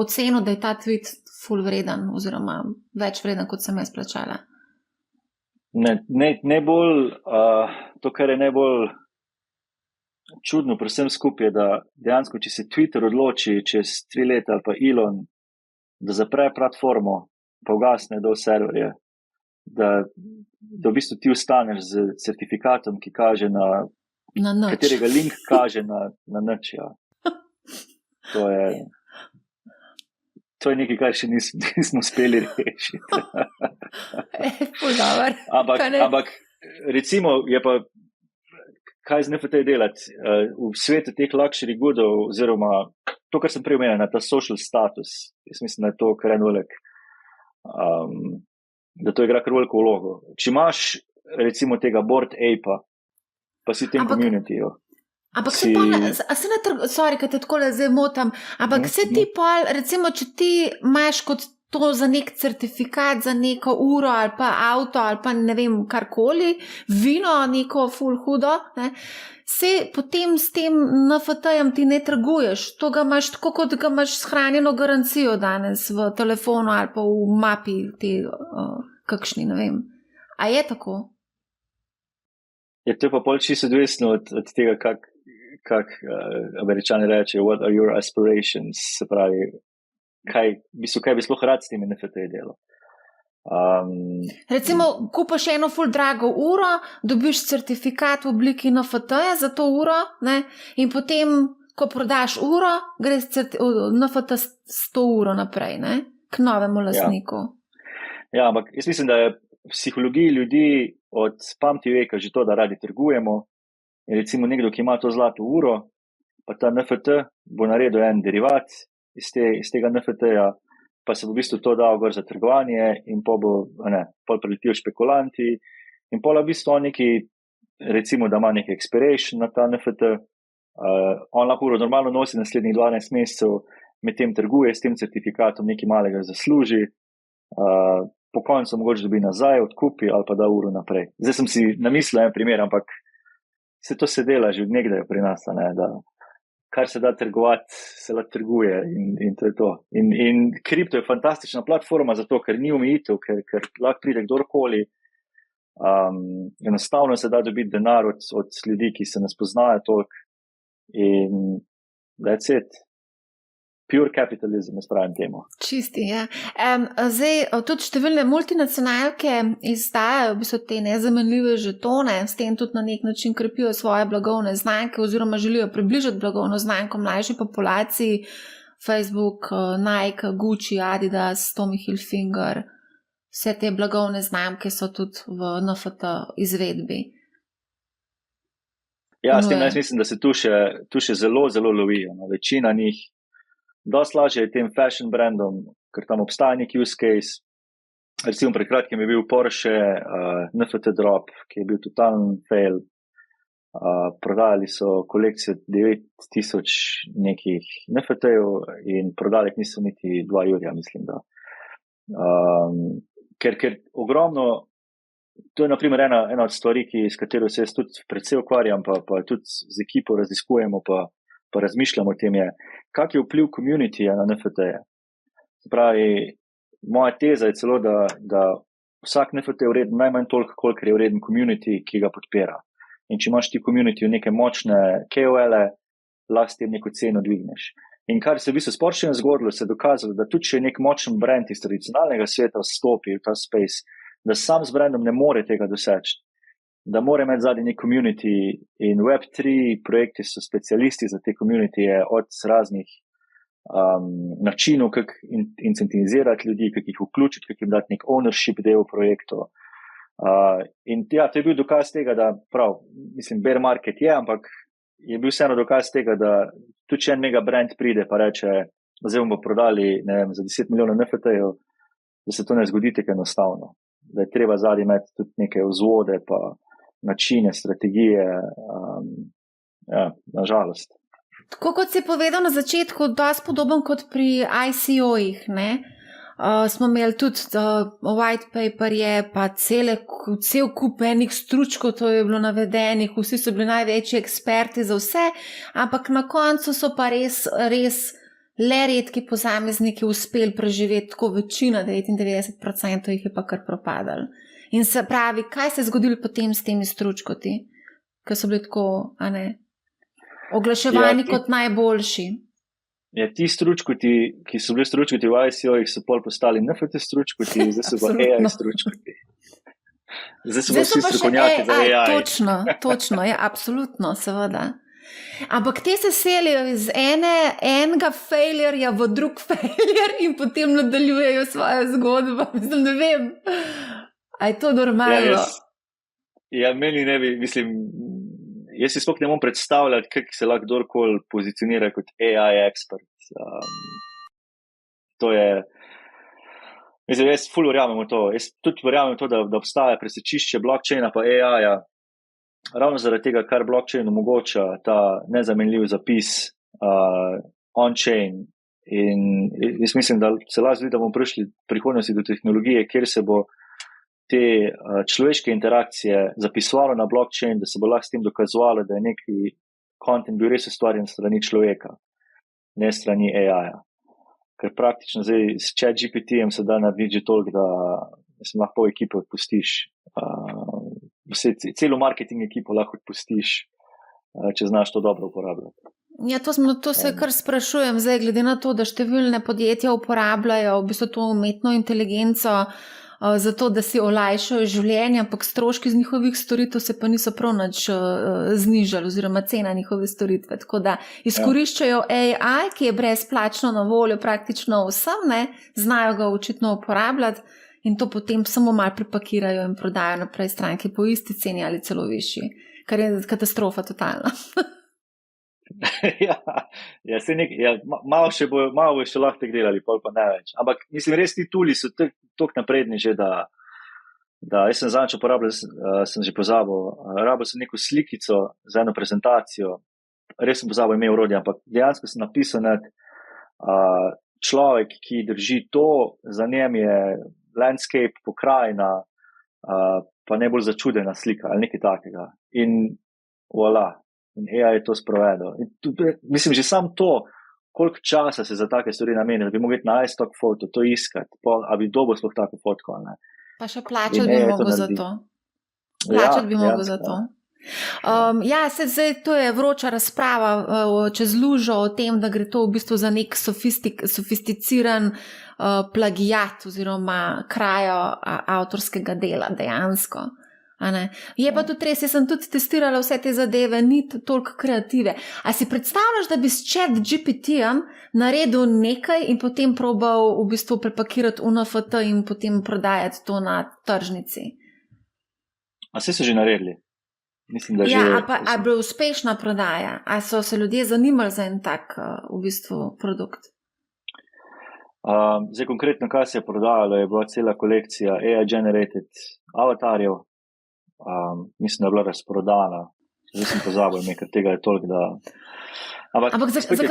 ocenil, da je ta tweet ful vreden oziroma več vreden, kot sem jaz plačala? Najbolj, to, kar je najbolj čudno pri vsem skupaj, je, da dejansko, če se Twitter odloči čez 3 leta ali pa Elon, da zapre platformo, pa ugasne dol serverje, da v bistvu ti ostaneš z certifikatom, ki kaže na katerega link kaže na nič. Ja. To je nekaj, kar še nismo uspeli rešiti. Ampak recimo je pa, kaj z NFT delati v svetu teh luxury goodov, oziroma to, kar sem prej omenil, na ta social status. Jaz mislim, da je to kar en velik, da to igra kar veliko vlogo. Če imaš recimo tega Bored Ape-a, pa si v tem communityju. Ampak sorry, kad te takole zdaj motam, ampak se ti pol, recimo, če ti imaš kot to za nek certifikat, za neko uro ali pa avto ali pa ne vem, karkoli, vino, neko ful hudo, ne, se potem s tem NFT-jem ti ne trguješ. To ga imaš tako, kot ga imaš shranjeno garancijo danes v telefonu ali pa v mapi te kakšni, ne vem. A je tako? Je to pa pol čisto odvisno od tega, kak Američani reče, what are your aspirations, se pravi, kaj bi sploh rad s tem NFT delo. Recimo, kupaš eno ful drago uro, dobiš certifikat v obliki NFT-ja za to uro, ne? In potem, ko prodaš uro, gre NFT s to uro naprej, ne? K novemu lastniku. Ja, ampak jaz mislim, da je v psihologiji ljudi od pameti veka že to, da radi trgujemo. In recimo nekdo, ki ima to zlato uro, pa ta NFT bo naredil en derivat iz tega NFT-ja, pa se bo v bistvu to dal gor za trgovanje in pol priletijo špekulanti in pol v bistvu on neki, recimo, da ima neki expiration na ta NFT, on lahko uro normalno nosi naslednjih 12 mesecev, med tem trguje s tem certifikatom, nekaj malega zasluži, po koncu mogoče dobi nazaj, odkupi ali pa da uro naprej. Zdaj sem si namislil en primer, ampak vse to se dela že od nekdaj pri nas, ne, da kar se da trgovati, se lahko trguje in to je to. In kripto je fantastična platforma zato, ker ni omejitev, ker lahko pride kdorkoli. Enostavno se da dobiti denar od ljudi, ki se ne spoznajo toliko in that's it. Pure capitalism, jaz pravim temu. Čisti, ja. Zdaj, tudi številne multinacionalke izdajajo v bistvu te nezamenljive žetone, s tem tudi na nek način krepijo svoje blagovne znamke oziroma želijo približati blagovno znamko mlajši populaciji. Facebook, Nike, Gucci, Adidas, Tommy Hilfiger, vse te blagovne znamke so tudi v NFT izvedbi. Ja, s tem jaz mislim, da se tu še zelo, zelo lovijo. No, večina njih dosti lažje je tem fashion brandom, ker tam obstaja nek use case. Recimo pred kratkim je bil Porsche NFT drop, ki je bil totalen fail. Prodali so kolekcijo 9000 nekih NFT-jev in prodali niso niti 2 jurja, mislim, da. Ker ogromno, to je na primer ena od stvari, s katero se jaz tudi predvsej ukvarjam, pa tudi z ekipo raziskujemo, pa razmišljamo o tem, je, kak je vpliv communityja na NFT-je. Se pravi, moja teza je celo, da vsak NFT je vreden najmanj toliko, kolikor je vreden community, ki ga podpira. In če imaš ti community neke močne KOL-e, lahko s tem neko ceno dvigneš. In kar se v bistvu s Porschejem zgodilo, se je dokazalo, da tudi če nek močen brand iz tradicionalnega sveta vstopi v ta space, da sam z brandom ne more tega doseči, da mora imeti zadnji nek community in Web3 projekti so specialisti za te communityje od raznih načinov, kako incentivizirati ljudi, kako jih vključiti, kako jim dati nek ownership del projektov. In ja, to je bil dokaz tega, da prav, mislim, bear market je, ampak je bil vseeno dokaz tega, da tudi če en mega brand pride pa reče, zdaj bomo prodali, ne vem, za 10 milijonov NFT-jev, da se to ne zgodi tako enostavno. Da je treba zadnji imeti tudi neke vzvode pa načine, strategije, ja, nažalost. Tako kot si povedal na začetku, dosti podoben kot pri ICO-jih, ne? Smo imeli tudi white paperje, pa cel kup enih stručkov, to je bilo navedenih, vsi so bili največji eksperti za vse, ampak na koncu so pa res le redki posamezniki uspeli preživeti, tako večina, 99% jih je pa kar propadalo. In se pravi, kaj se je zgodilo potem s temi stručkoti, ki so bili tako, a ne, oglaševani kot najboljši? Ja, ti stručkoti, ki so bili stručkoti v ICO-jih, so pol postali NFT stručkoti, zdaj so pa AI stručkoti. Zdaj so pa vsi strokovnjaki za AI. Točno, ja, absolutno, seveda. Ampak te se selijo iz enega failurja v drug failure in potem nadaljujejo svojo zgodbo. Mislim, ne vem, a je to normalno? Ja, meni ne bi, mislim, jaz si sploh ne bom predstavljati, kako se lahko kdorkoli pozicionira kot AI ekspert. To je, mislim, jaz ful verjamem v to. Jaz tudi verjamem v to, da obstaja presečišče blockchaina pa AI-ja, ravno zaradi tega, kar blockchain omogoča, ta nezamenljiv zapis on-chain. In jaz mislim, da se lahko zdi, da bomo prišli v prihodnosti do tehnologije, kjer se bo te človeške interakcije zapisovalo na blockchain, da se bo lahko s tem dokazovalo, da je neki content bil res ustvarjen strani človeka, ne strani AI-ja. Ker praktično zdaj s ChatGPT-jem se da narediti že toliko, da mislim, lahko ekipo odpustiš, celo marketing ekipo lahko odpustiš, če znaš to dobro uporabljati. Ja, to se kar sprašujem zdaj, glede na to, da številne podjetja uporabljajo v bistvu to umetno inteligenco, zato, da si olajšajo življenje, ampak stroški z njihovih storitev se pa niso prav nič znižali, oziroma cena njihove storitve. Tako da izkoriščajo AI, ki je brezplačno na voljo praktično vsem, ne, znajo ga očitno uporabljati in to potem samo malo prepakirajo in prodajo naprej stranki po isti ceni ali celo višji, kar je katastrofa totalna. Malo bo še lahko tako delali, pol pa ne več. Ampak mislim, res ti tuli so toliko napredni že, da jaz sem zadnjič uporabljal, sem že pozabil, rabil sem neko slikico za eno prezentacijo, res sem pozabil ime orodja, ampak dejansko sem napisal človek, ki drži to, za njem je landscape, pokrajina, pa najbolj začudena slika ali nekaj takega. In voilà. In AI je to sprovedel. Mislim, že sam to, koliko časa se za take stvari nameni, da bi mogli na iStock foto to iskati, a bi dobil sploh tako fotko, ne? Pa še plačati bi mogel za to. Plačati bi mogel za to. Zdaj to je vroča razprava čez lužo o tem, da gre to v bistvu za nek sofisticiran plagiat oziroma krajo avtorskega dela dejansko. Je pa tudi res, jaz sem tudi testirala vse te zadeve, ni toliko kreative. A si predstavljaš, da bi s ChatGPT-jem naredil nekaj in potem probal v bistvu prepakirati v NFT in potem prodajati to na tržnici? A se so že naredili? Mislim, da a bi uspešna prodaja? A so se ljudje zanimali za en tak v bistvu produkt? Zdaj konkretno, kaj se je prodajalo, je bila cela kolekcija AI-generated avatarjev. Mislim, da je bila razprodana. Zdaj sem pozabil, ker tega je toliko, da... Ampak zakaj bi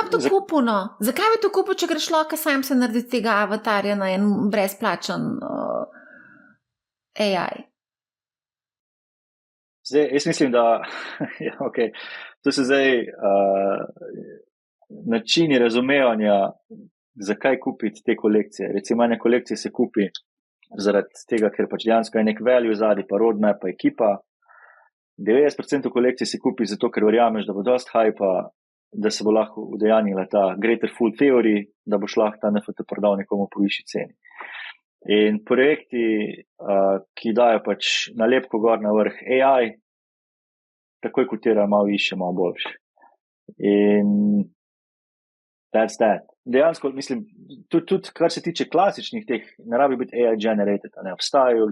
to kupil, no? Zakaj bi to kupil, če greš lahko sam se narediti tega avatarja na en brezplačen AI? Zdaj, jaz mislim, da to so zdaj načini razumevanja, zakaj kupiti te kolekcije. Recimo, ene kolekcije se kupi zaradi tega, ker pač dejansko je nek value zadaj, pa roadmap, pa ekipa. 90% kolekcij si kupi zato, ker verjameš, da bo dost hypa, da se bo lahko udejanjila ta greater fool theory, da boš lahko ta NFT prodal nekomu po višji ceni. In projekti, ki dajo pač nalepko gor na vrh AI, takoj kotirajo malo više, malo boljše. In that's that. Dejansko, mislim, tudi kar se tiče klasičnih teh, ne rabi biti AI generated, ne obstajajo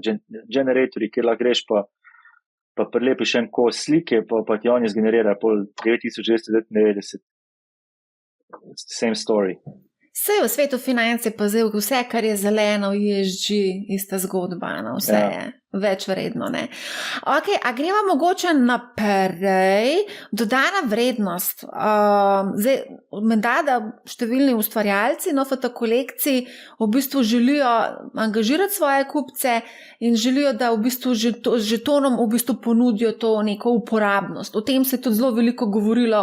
generatorji, kjer lahko greš pa prilepiš en kos slike, pa ti oni zgenerira pol 9999. Same story. Vse v svetu finance pa zdaj vse, kar je zeleno, ESG, ista zgodba, no, vse je več vredno, ne. Ok, a greva mogoče naprej, dodana vrednost. Zdaj, menda, da številni ustvarjalci NFT kolekcij v bistvu želijo angažirati svoje kupce in želijo, da v bistvu z žetonom v bistvu ponudijo to neko uporabnost. O tem se je tudi zelo veliko govorilo,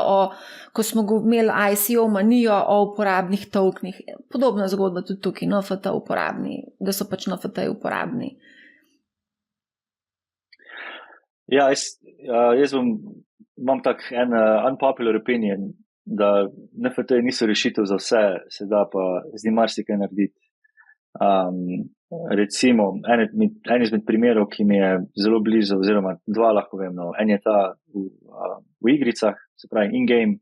ko smo imeli ICO manijo o uporabnih tokenih. Podobna zgodba tudi tukaj, NFT uporabni, da so pač NFT uporabni. Ja, jaz imam tak en unpopular opinion, da NFT niso rešitev za vse, se da pa z njim marsikaj narediti. Recimo, en izmed primerov, ki mi je zelo blizu, oziroma dva lahko vem, no, en je ta v igricah, se pravi in-game.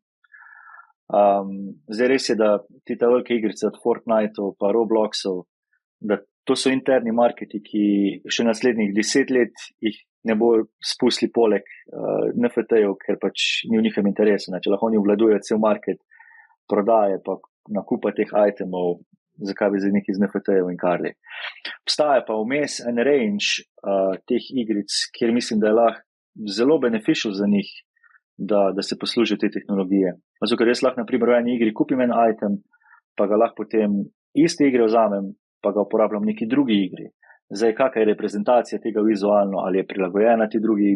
Zdaj res je, da ti ta velike igrice od Fortnite'ov pa Robloxov, da to so interni marketi, ki še naslednjih 10 let jih ne bo spustili poleg NFT-jev, ker pač ni v njihovem interesu. Če lahko oni obvladujejo cel market prodaje pa nakupa teh itemov, zakaj bi zdaj nekaj z NFT-jev in karli. Obstaja pa vmes en range teh igric, kjer mislim, da je lahko zelo beneficial za njih, da se poslužijo te tehnologije. Zato, ker jaz lahko na primer v eni igri kupim en item, pa ga lahko potem iste igre vzamem, pa ga uporabljam v neki drugi igri. Zdaj, kakaj je reprezentacija tega vizualno, ali je prilagojena ti drugi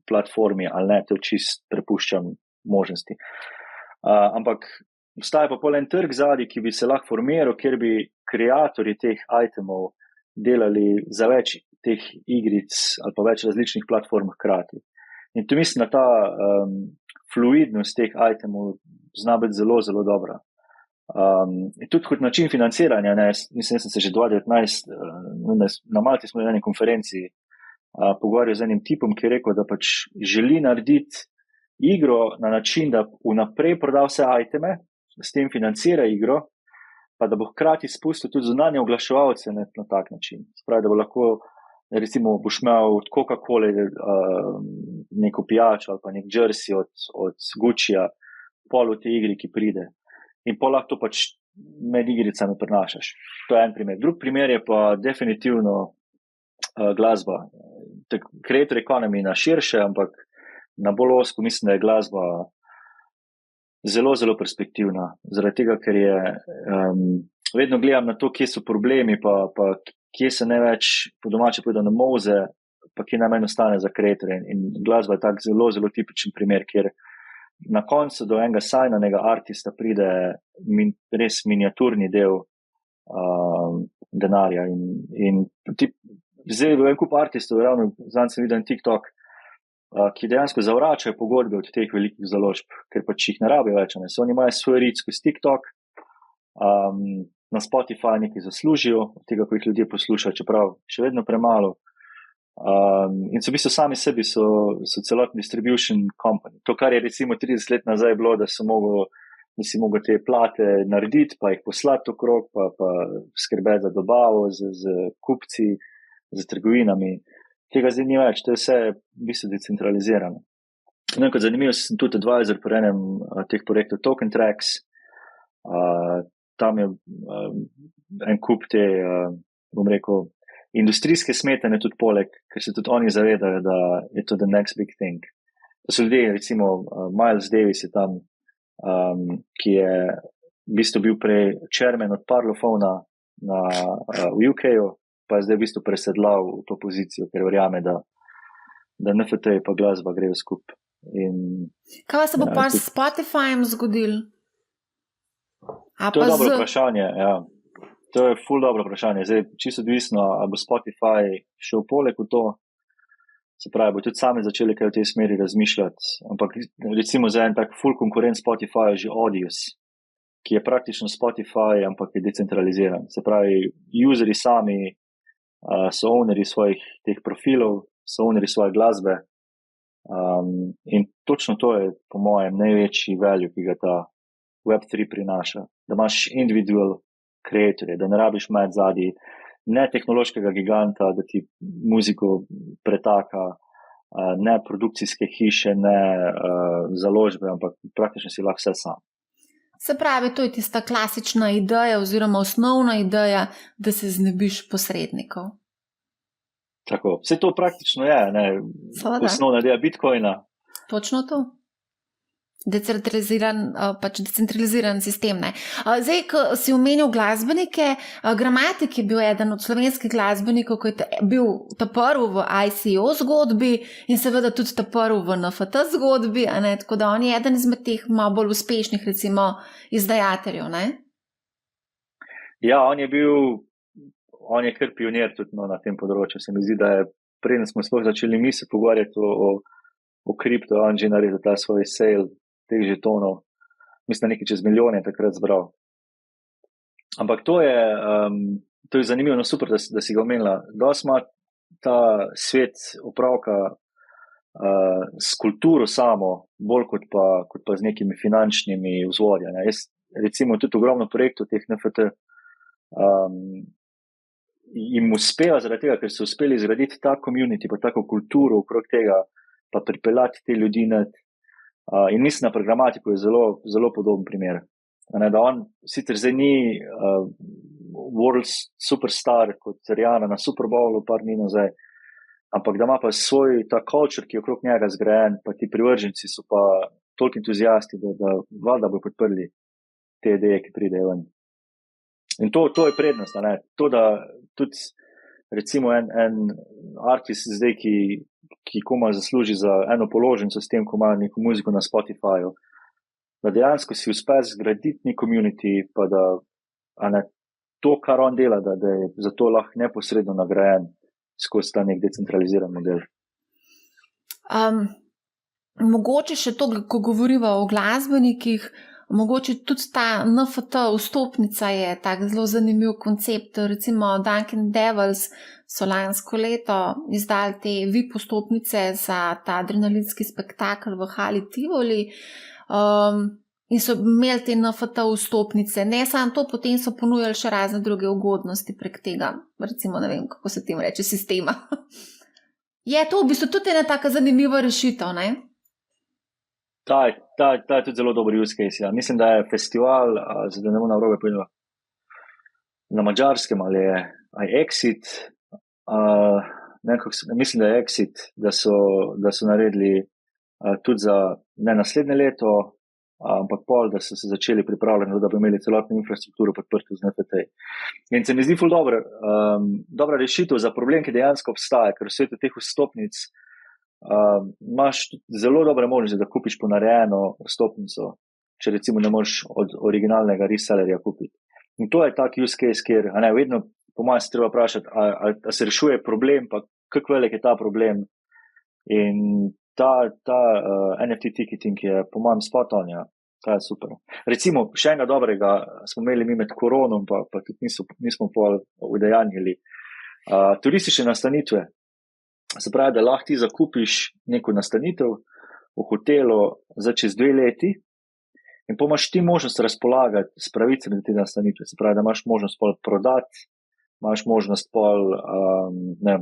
platformi, ali ne, to čist prepuščam možnosti. Ampak obstaja pa polen trg zadnji, ki bi se lahko formiral, kjer bi kreatorji teh itemov delali za več teh igric ali pa več različnih platform hkrati. In tu mislim, da ta fluidnost teh itemov zna biti zelo, zelo dobra. Tudi kot način financiranja, mislim, sem se že 2019 na Malti smo na eni konferenci pogovarjal z enim tipom, ki je rekel, da pač želi narediti igro na način, da vnaprej proda vse iteme, s tem financira igro, pa da bo hkrati spustil tudi zunanje oglaševalce na tak način. Spravi, da bo lahko, recimo, boš imel od Coca-Cola neko pijačo ali pa nek jersey od Guccija pol v tej igri, ki pride. In pol lahko to pač med igricami prenašaš. To je en primer. Drug primer je pa definitivno glasba. Creator economy na širše, ampak na bolj ozko mislim, da je glasba zelo, zelo perspektivna. Zaradi tega, ker je vedno gledam na to, kje so problemi, pa kje se največ po domače povedano moze, pa kje najmanj ostane za creatorje. In glasba je tak zelo, zelo tipičen primer, kjer na koncu do enega sajnanega artista pride res miniaturni del denarja. In zdaj v en kup artistov, ravno zanj sem videl TikTok, ki dejansko zavračajo pogodbe od teh velikih založb, ker pač jih ne rabijo več. So oni imajo svoj ric skozi TikTok, na Spotify nekaj zaslužijo, od tega, ko jih ljudje poslušajo, čeprav še vedno premalo. In so v bistvu sami sebi so celotni distribution company. To, kar je recimo 30 let nazaj bilo, da si mogel te plate narediti, pa jih poslati okrog, pa skrbeti za dobavo z kupci, z trgovinami. Tega zdaj ni več, to je vse v bistvu decentralizirano. Kot zanimivo, sem tudi advisor pri enem teh projektov Token Tracks. Tam je en kup te, bom rekel, industrijske smetane tudi poleg, ker se tudi oni zavedajo, da je to the next big thing. To so ljudje, recimo Miles Davis je tam, ki je v bistvu bil prej chairman od Parlophona v UK-ju, pa je zdaj v bistvu presedlal v to pozicijo, ker verjame, da NFT pa glasba grejo skupaj. Kaj se bo pa s Spotifyjem zgodil? To je dobro vprašanje, ja. To je ful dobro vprašanje. Zdaj, čisto odvisno, ali bo Spotify šel poleg v to. Se pravi, bo tudi sami začeli kaj v tej smeri razmišljati. Ampak recimo za en tak full konkurent Spotify je že Audius, ki je praktično Spotify, ampak je decentraliziran. Se pravi, useri sami so ownerji svojih teh profilov, so ownerji svoje glasbe. In točno to je po mojem največji value, ki ga ta Web3 prinaša. Da imaš individual creatorje, da ne rabiš imeti zadnji ne tehnološkega giganta, da ti muziko pretaka, ne produkcijske hiše, ne založbe, ampak praktično si lahko vse sam. Se pravi, to je tista klasična ideja oziroma osnovna ideja, da se znebiš posrednikov. Tako, vse to praktično je, ne, osnovna ideja Bitcoina. Točno to. Decentraliziran sistem. Ne. Zdaj, ko si omenil glasbenike, Gramatik je bil eden od slovenskih glasbenikov, ki je bil ta prvi v ICO zgodbi in seveda tudi ta prvi v NFT zgodbi, ne, tako da on je eden izmed teh malo bolj uspešnih, recimo, izdajateljev. Ne. Ja, on je kar pionir tudi na tem področju. Se mi zdi, da je preden smo sploh začeli mi se pogovarjati o kripto, on že naredil ta svoj sale teh žetonov. Mislim, da nekaj čez milijone takrat zbral. Ampak to je zanimivo, no super, da si ga omenila. Dosti ima ta svet opravka s kulturo samo, bolj kot pa z nekimi finančnimi vzvodja. Ne. Jaz recimo tudi ogromno projektov teh NFT jim uspeva zaradi tega, ker so uspeli zgraditi ta community, pa tako kulturo okrog tega, pa pripeljati te ljudi nad. In mislim, na Programatiku je zelo, zelo podoben primer. Da on sicer zdaj ni world superstar kot Rihanna na Super Bowlu par dni nazaj, ampak da ima pa svoj ta culture, ki je okrog njega zgrajen, pa ti privrženci so pa toliko entuzijasti, da valjda bo podprli te ideje, ki pridejo ven. In to je prednost, ne? To, da tudi recimo en artist zdaj, ki komaj zasluži za eno položnico s tem, ko ima neko muziko na Spotifyju, da dejansko si uspe zgraditi nek community, pa da to, kar on dela, da je zato lahko neposredno nagrajen skozi ta nek decentraliziran model. Mogoče še to, ko govoriva o glasbenikih, mogoče tudi ta NFT vstopnica je tak zelo zanimiv koncept. Recimo Duncan Devils so lansko leto izdali te VIP vstopnice za ta adrenalinski spektakel v Hali Tivoli in so imeli te NFT vstopnice. Ne samo to, potem so ponujali še razne druge ugodnosti prek tega, recimo ne vem, kako se temu reče, sistema. Je to v bistvu tudi ena taka zanimiva rešitev, ne? Ta je tudi zelo dober use case. Ja. Mislim, da je festival, da ne bom narobe povedal, na Madžarskem ali je Exit, mislim, da je Exit, da so naredili tudi za ne naslednje leto, ampak pol, da so se začeli pripravljati, da bi imeli celotno infrastrukturo podprto z NFT. In se mi zdi ful dobra rešitev za problem, ki dejansko obstaja, ker v svetu teh vstopnic imaš zelo dobre možnosti, da kupiš ponarejeno vstopnico, če recimo ne moreš od originalnega resellerja kupiti. In to je tak use case, kjer vedno po mojem se treba vprašati, a se rešuje problem, pa kako velik je ta problem. In ta NFT ticketing je po mojem spot on, ja. Ta je super. Recimo, še enega dobrega smo imeli mi med koronom, pa tudi nismo pol udejanjili. Turistične nastanitve. Se pravi, da lahko ti zakupiš neko nastanitev v hotelu za čez 2 leti in imaš ti možnost razpolagati s pravicami do te nastanitve. Se pravi, da imaš možnost pol prodati, imaš možnost pol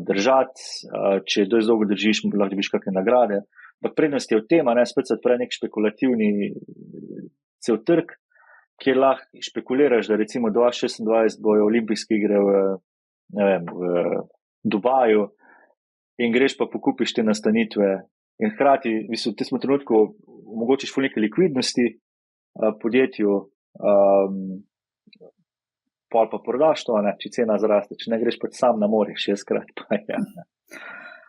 držati, če dosti dolgo držiš, lahko dobiš kakšne nagrade. Ampak prednost je v tem, spet se odpre nek špekulativni cel trg, kjer lahko špekuliraš, da recimo 2026 bojo olimpijske igre v Dubaju, in greš pa pokupiš te nastanitve in hkrati v tem trenutku omogočiš ful neke likvidnosti podjetju, pol pa prodaš to, če cena zraste, če ne greš pa sam na morje 6-krat. Ja.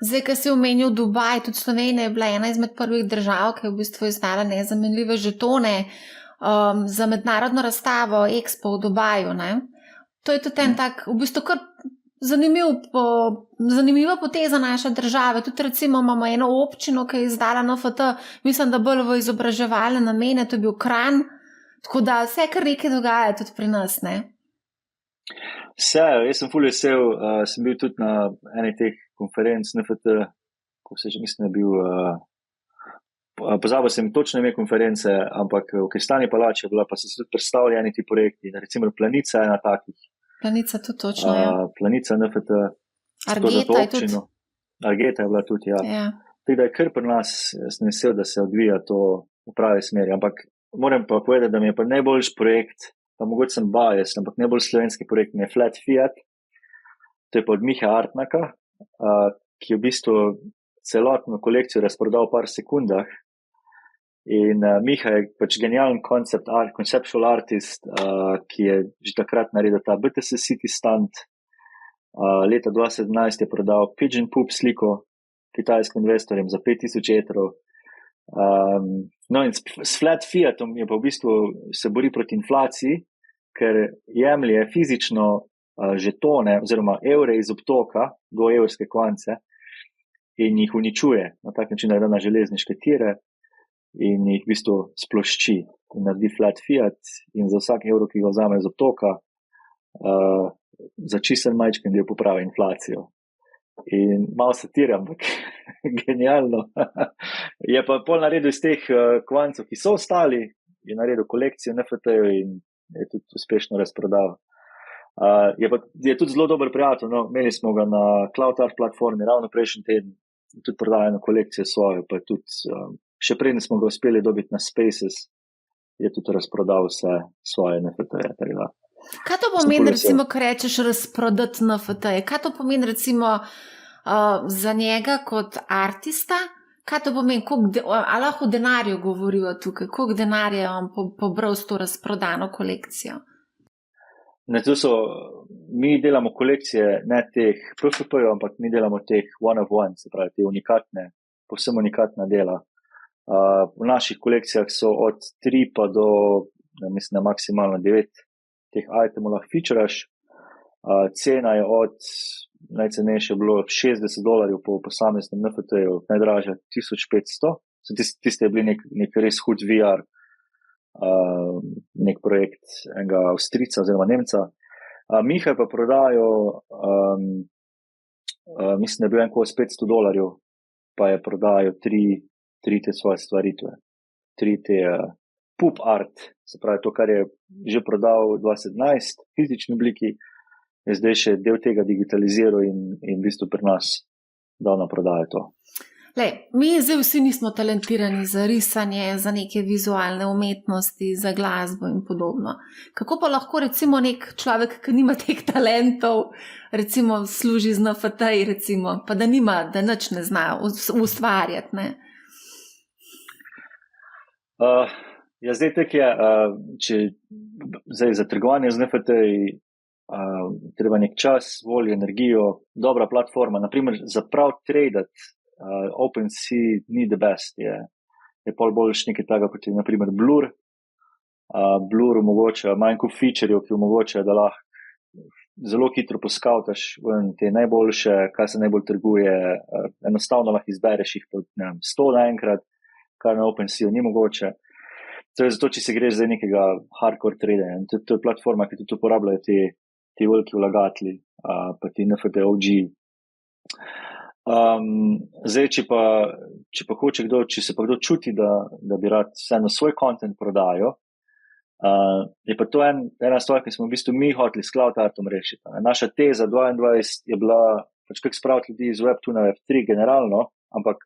Zdaj, ko si omenil Dubaj, tudi Slovenija je bila ena izmed prvih držav, ki je v bistvu izdala nezamenljive žetone za mednarodno razstavo Expo v Dubaju. Ne? To je tudi en tak, v bistvu kar Zanimiva poteza naše države. Tudi recimo imamo eno občino, ki je izdala NFT, mislim, da bolj v izobraževalne namene, to je bil Kranj. Tako da vse kar nekaj dogaja tudi pri nas, ne? Jaz sem ful vesel, sem bil tudi na eni teh konferenc NFT, ko se že mislim, da je bil, pozabil sem točno ime konference, ampak v Kristalni palači je bila, pa so se tudi predstavili eni ti projekti, recimo Planica je ena takih. Planica tudi točno, ja. Planica NFT. Argeta je tudi. Argeta je bila tudi, ja. Ja. Tako da je kar pri nas, sem vesel, da se odvija to v pravi smeri, ampak moram pa povedati, da mi je pa najboljši projekt, pa mogoče sem biased, ampak najbolj slovenski projekt mi je Flat Fiat, to je pa od Mihe Artnaka, ki je v bistvu celotno kolekcijo razprodal v par sekundah. In Miha je pač genijalen conceptual artist, ki je že takrat naredil ta BTS City stand. Leta 2017 je prodal Pigeon Poop sliko kitajskim investorjem za 5000 etrov. No in s Flat Fiatom je pa v bistvu se bori proti inflaciji, ker jemlje fizično žetone oziroma evre iz obtoka do evrske kvance in jih uničuje na tak način, da je na železniške tire in jih v bistvu splošči in naredi Flat Fiat in za vsak evro, ki ga vzame iz obtoka, za čisten majčken del popravi inflacijo. In malo satiram, ampak genialno. Je pa pol naredil iz teh kvancov, ki so ostali, je naredil kolekcijo NFT-jev in je tudi uspešno razprodal. Je tudi zelo dober prijatelj, no, imeli smo ga na Cloud Art platformi ravno prejšnji teden, tudi prodajeno kolekcijo svojo, pa tudi še preden smo ga uspeli dobiti na Spaces, je tudi razprodal vse svoje NFT-je. Kaj to pomeni, recimo, ko rečeš razprodati NFT-je? Kaj to pomeni, recimo, za njega kot artista? Kaj to pomeni? Ali lahko o denarju govorijo tukaj? Koliko denarja je on pobral s to razprodano kolekcijo? Ne, mi delamo kolekcije, ne teh PFP-jev, ampak mi delamo teh one of one, se pravi, te unikatne, povsem unikatna dela. V naših kolekcijah so od 3 pa do, mislim, maksimalno 9 teh itemov lahko featuraš. Cena je od najcenejše bilo $60 po posameznem NFT-ju, najdražja 1500. Tiste je bili nek res hud VR, nek projekt enega Avstrijca oziroma Nemca. Miha je pa prodajal, mislim, da je bil en kos $500, pa je prodajal tri te svoje stvaritve. 3 te Poop art, se pravi to, kar je že prodal v 2017 v fizični obliki, je zdaj še del tega digitaliziral in v bistvu pri nas dal na prodajo to. Mi zdaj vsi nismo talentirani za risanje, za neke vizualne umetnosti, za glasbo in podobno. Kako pa lahko recimo nek človek, ki nima teh talentov, recimo služi z NFT-ji, recimo, pa da nič ne zna ustvarjati, ne? Ja, zdaj tek je, za trgovanje z NFT-ji treba nek čas, voljo, energijo, dobra platforma. Naprimer, za prav tradati OpenSea ni the best, je pol boljš nekaj tega, kot je naprimer Blur. Blur omogoča manjko featurejev, ki omogoča, da lahko zelo hitro poskavtaš te najboljše, kaj se najbolj trguje, enostavno lahko izbereš jih po 100 naenkrat, kar na OpenSea ni mogoče. Zato, če se greš za nekega hardcore traderja, to je platforma, ki tudi uporabljajo ti veliki vlagatelji, pa ti NFT OG. Zdaj, če se pa kdo čuti, da bi rad vseeno svoj content prodajo, je pa to ena stvar, ki smo v bistvu mi hoteli s Cloud Artom rešiti. Naša teza 22 je bila, pač kako spraviti ljudi iz Web2 na Web3 generalno, ampak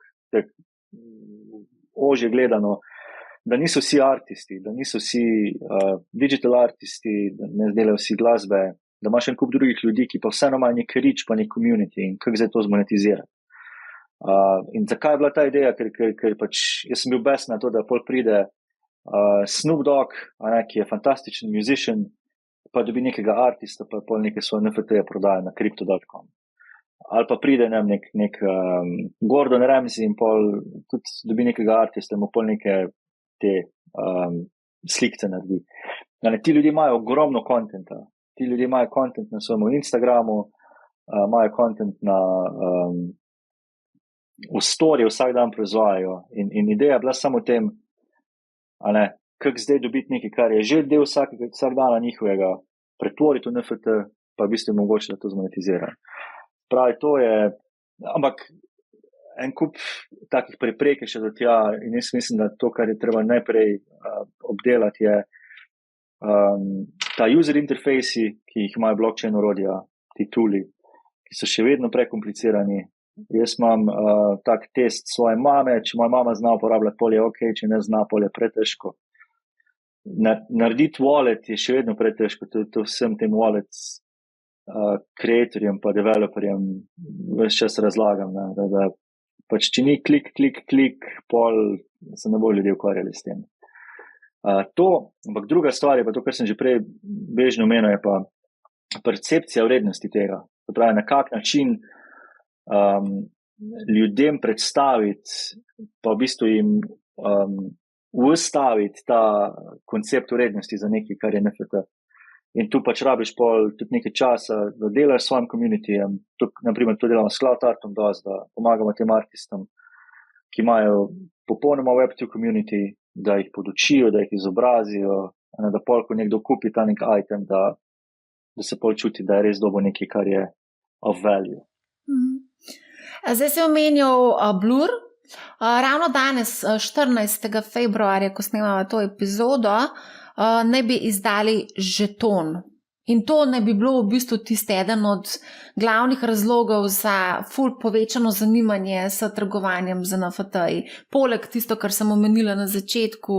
ožje gledano, da niso vsi artisti, da niso vsi digital artisti, da ne delajo vsi glasbe, da imaš en kup drugih ljudi, ki pa vseeno imajo nek reach pa nek community in kako zdaj to zmonetizirati. In zakaj je bila ta ideja, ker pač jaz sem bil besen na to, da pol pride Snoop Dogg, ki je fantastičen musician, pa dobi nekega artista, pa pol neke svoje NFT-je prodaja na crypto.com. Ali pa pride nek Gordon Ramsay in pol tudi dobi nekega artista in pol neke te slikce naredi. Ti ljudje imajo ogromno kontenta. Ti ljudje imajo kontent na svojem Instagramu, imajo content v storju vsak dan proizvajajo. In ideja je bila samo v tem, kako zdaj dobiti nekaj, kar je že del vsak dana njihovega, pretvoriti v NFT, pa v bistvu mogoče, da to zmonetizira. Pravi, to je, ampak en kup takih preprek še do tja in jaz mislim, da to, kar je treba najprej obdelati, je ta user interfejsi, ki jih imajo blockchain orodja, ti tooli, ki so še vedno prekomplicirani. Jaz imam tak test svoje mame, če moja mama zna uporabljati polje, ok, če ne zna polje, pretežko. Narediti wallet je še vedno pretežko, to vsem tem wallets creatorjem pa developerjem ves čas razlagam, da pač če ni klik, pol se ne bo ljudje ukvarjali s tem. Ampak druga stvar je pa to, kar sem že prej bežno omenil, je pa percepcija vrednosti tega. To pravi, na kak način ljudem predstaviti, pa v bistvu jim ustaviti ta koncept vrednosti za nekaj, kar je NFT. In tu pač rabiš pol tudi nekaj časa, da delaš s svojim communityjem. Naprimer, to delamo s CloudArtom dosti, da pomagamo tem artistom, ki imajo popolnoma Web2 community, da jih podučijo, da jih izobrazijo, da pol, ko nekdo kupi ta nek item, da se pol čuti, da je res dobo nekaj, kar je of value. Zdaj si omenil Blur. Ravno danes, 14. februarja, ko snemamo to epizodo, naj bi izdali žeton. In to naj bi bilo v bistvu tisti eden od glavnih razlogov za ful povečano zanimanje s trgovanjem z NFT-ji. Poleg tisto, kar sem omenila na začetku,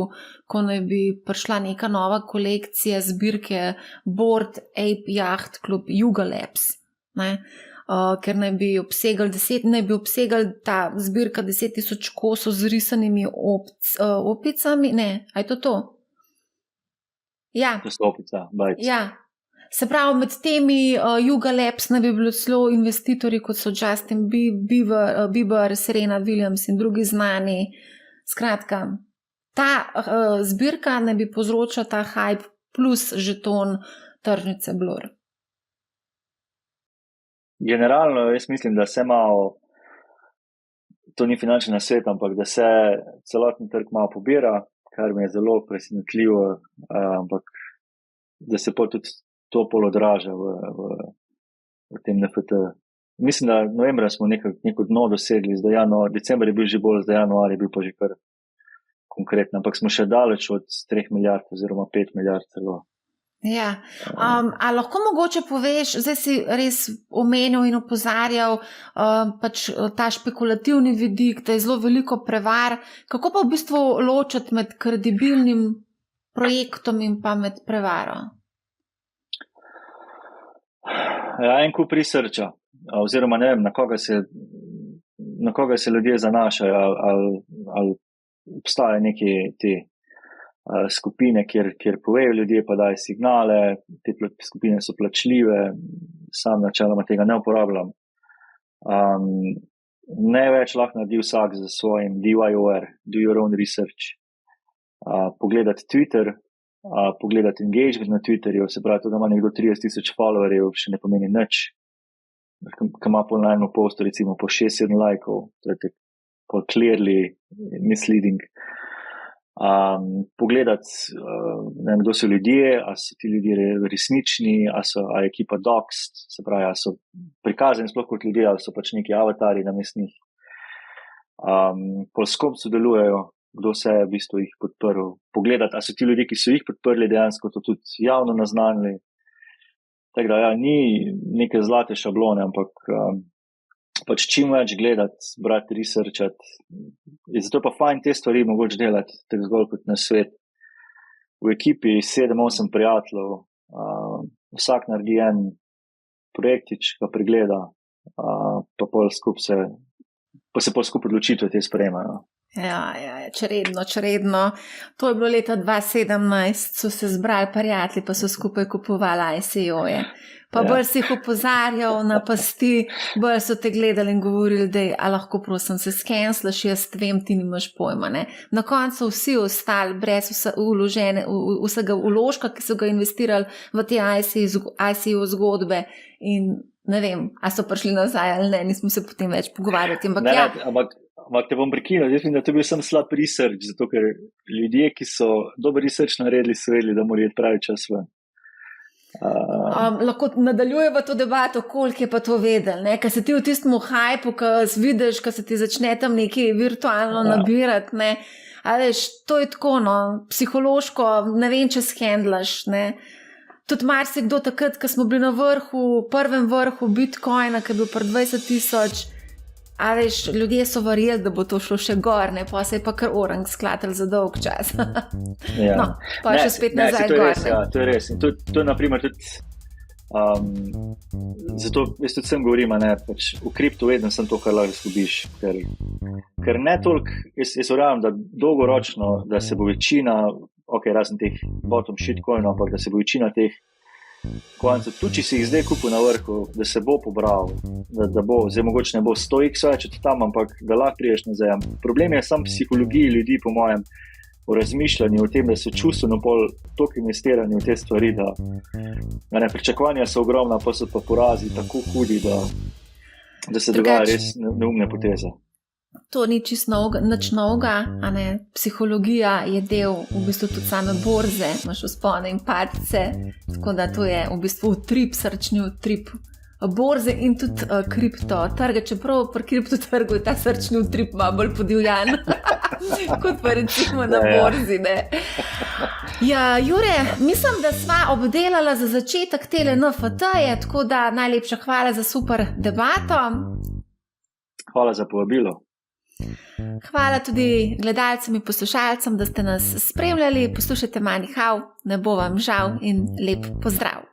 ko naj bi prišla neka nova kolekcija zbirke Bored Ape Yacht Club Yuga Labs, ker naj bi obsegal ta zbirka 10,000 kosov z risanimi opicami. Ne, a je to? Ja. To so opica, bajc. Ja. Se pravi, med temi Yuga Labs naj bi bilo celo investitorji, kot so Justin Bieber, Serena Williams in drugi znani. Skratka, ta zbirka naj bi povzročila ta hype plus žeton tržnice Blur. Generalno, jaz mislim, da se malo, to ni finančni nasvet, ampak da se celoten trg malo pobira, kar mi je zelo presenetljivo, ampak da se pa tudi to pol odraža v tem NFT. Mislim, da novembra smo neko dno dosegli, december je bil že bolj, zdaj januar je bil pa že kar konkretno, ampak smo še daleč od 3 milijard oziroma 5 milijard celo. Ja, a lahko mogoče poveš, zdaj si res omenil in opozarjal pač ta špekulativni vidik, da je zelo veliko prevar, kako pa v bistvu ločiti med kredibilnim projektom in pa med prevaro? Ja, en kup researcha, oziroma ne vem, na koga se ljudje zanašajo, ali obstajajo neki te skupine, kjer povejo ljudje, pa dajo signale, te skupine so plačljive, sam načeloma tega ne uporabljam. Največ lahko naredi vsak za svojim DYOR, do your own research. Pogledati Twitter, pogledati engagement na Twitterju, se pravi, da ima nekdo 30,000 followerjev, še ne pomeni nič, ki ima po najmo postu recimo po 6-7 lajkov, to je tako clearly misleading. Pogledati, kdo so ljudje, a so ti ljudje resnični, a je ekipa doxed, se pravi, a so prikazani sploh kot ljudje, ali so pač neki avatarji namestnih. S kom sodelujejo, kdo se je v bistvu jih podprl. Pogledati, a so ti ljudje, ki so jih podprli, dejansko to tudi javno naznanili. Tako da, ni neke zlate šablone, ampak pač čim več gledati, brati, researchati. Zato pa fajn te stvari mogoče delati, tako zgolj kot na svet. V ekipi 7-8 prijateljev, vsak naredi en projektič, ga pregleda, pa se pol skupaj odločitve te sprejemajo. Ja, čredno. To je bilo leta 2017, so se zbrali prijatelji, pa so skupaj kupovali ICO-je. Pa bolj si jih opozarjal na pasti, bolj so te gledali in govorili, da lahko prosim se skenslaš, jaz vem, ti nimaš pojma. Ne? Na koncu vsi ostali brez vsega vložka, ki so ga investirali v te ICO zgodbe in ne vem, a so prišli nazaj ali ne, nismo se potem več pogovarjati. Ampak te bom prekinil, jaz mislim, da to je bil sem slab research, zato ker ljudje, ki so dober research naredili, so vedeli, da morajo pravi čas ven. Lahko nadaljujeva to debato, koliko je pa to vedel, ne? Ker se ti v tistem hajpu, ko vidiš, ko se ti začne tam nekaj virtualno nabirati, ne? Veš, to je tako, no, psihološko, ne vem, če shendlaš, ne. Tudi marsikdo takrat, ko smo bili na vrhu, prvem vrhu Bitcoina, ki je bil pri 20,000, a veš, ljudje so verjeli, da bo to šlo še gor, ne, pa se je pa kar orang sklatril za dolg čas. Ja. No, pa še spet nazaj gor. To je res. In to je naprimer tudi, zato jaz tudi sem govorim, ne, pač v kriptu vedno sem to, kar lahko izgubiš, ker ne toliko, jaz verjamem, da dolgoročno, da se bo večina, razen teh bottom shitcoinov, ampak da se bo večina teh kovancev, tudi če si jih zdaj kupil na vrhu, da se bo pobral, da bo, zdaj mogoče ne bo 100x več od tam, ampak da lahko priješ nazaj. Problem je sam psihologiji ljudi, po mojem, v razmišljanju o tem, da so čustveno pol toliko investirani v te stvari, da ne, pričakovanja so ogromna, pa so pa porazi tako hudi, da se dogaja res neumne poteze. To ni čisto nič novega, a ne, psihologija je del v bistvu tudi same borze, imaš vzpone in padce, tako da to je v bistvu utrip, srčni utrip borze in tudi kripto trga, čeprav pri kripto trgu je ta srčni utrip malo bolj podivjan, kot pa recimo na borzi, ne. Ja, Jure, mislim, da sva obdelala za začetek tele NFT-je, tako da najlepša hvala za super debato. Hvala za povabilo. Hvala tudi gledalcem in poslušalcem, da ste nas spremljali. Poslušajte Money How, ne bo vam žal in lep pozdrav.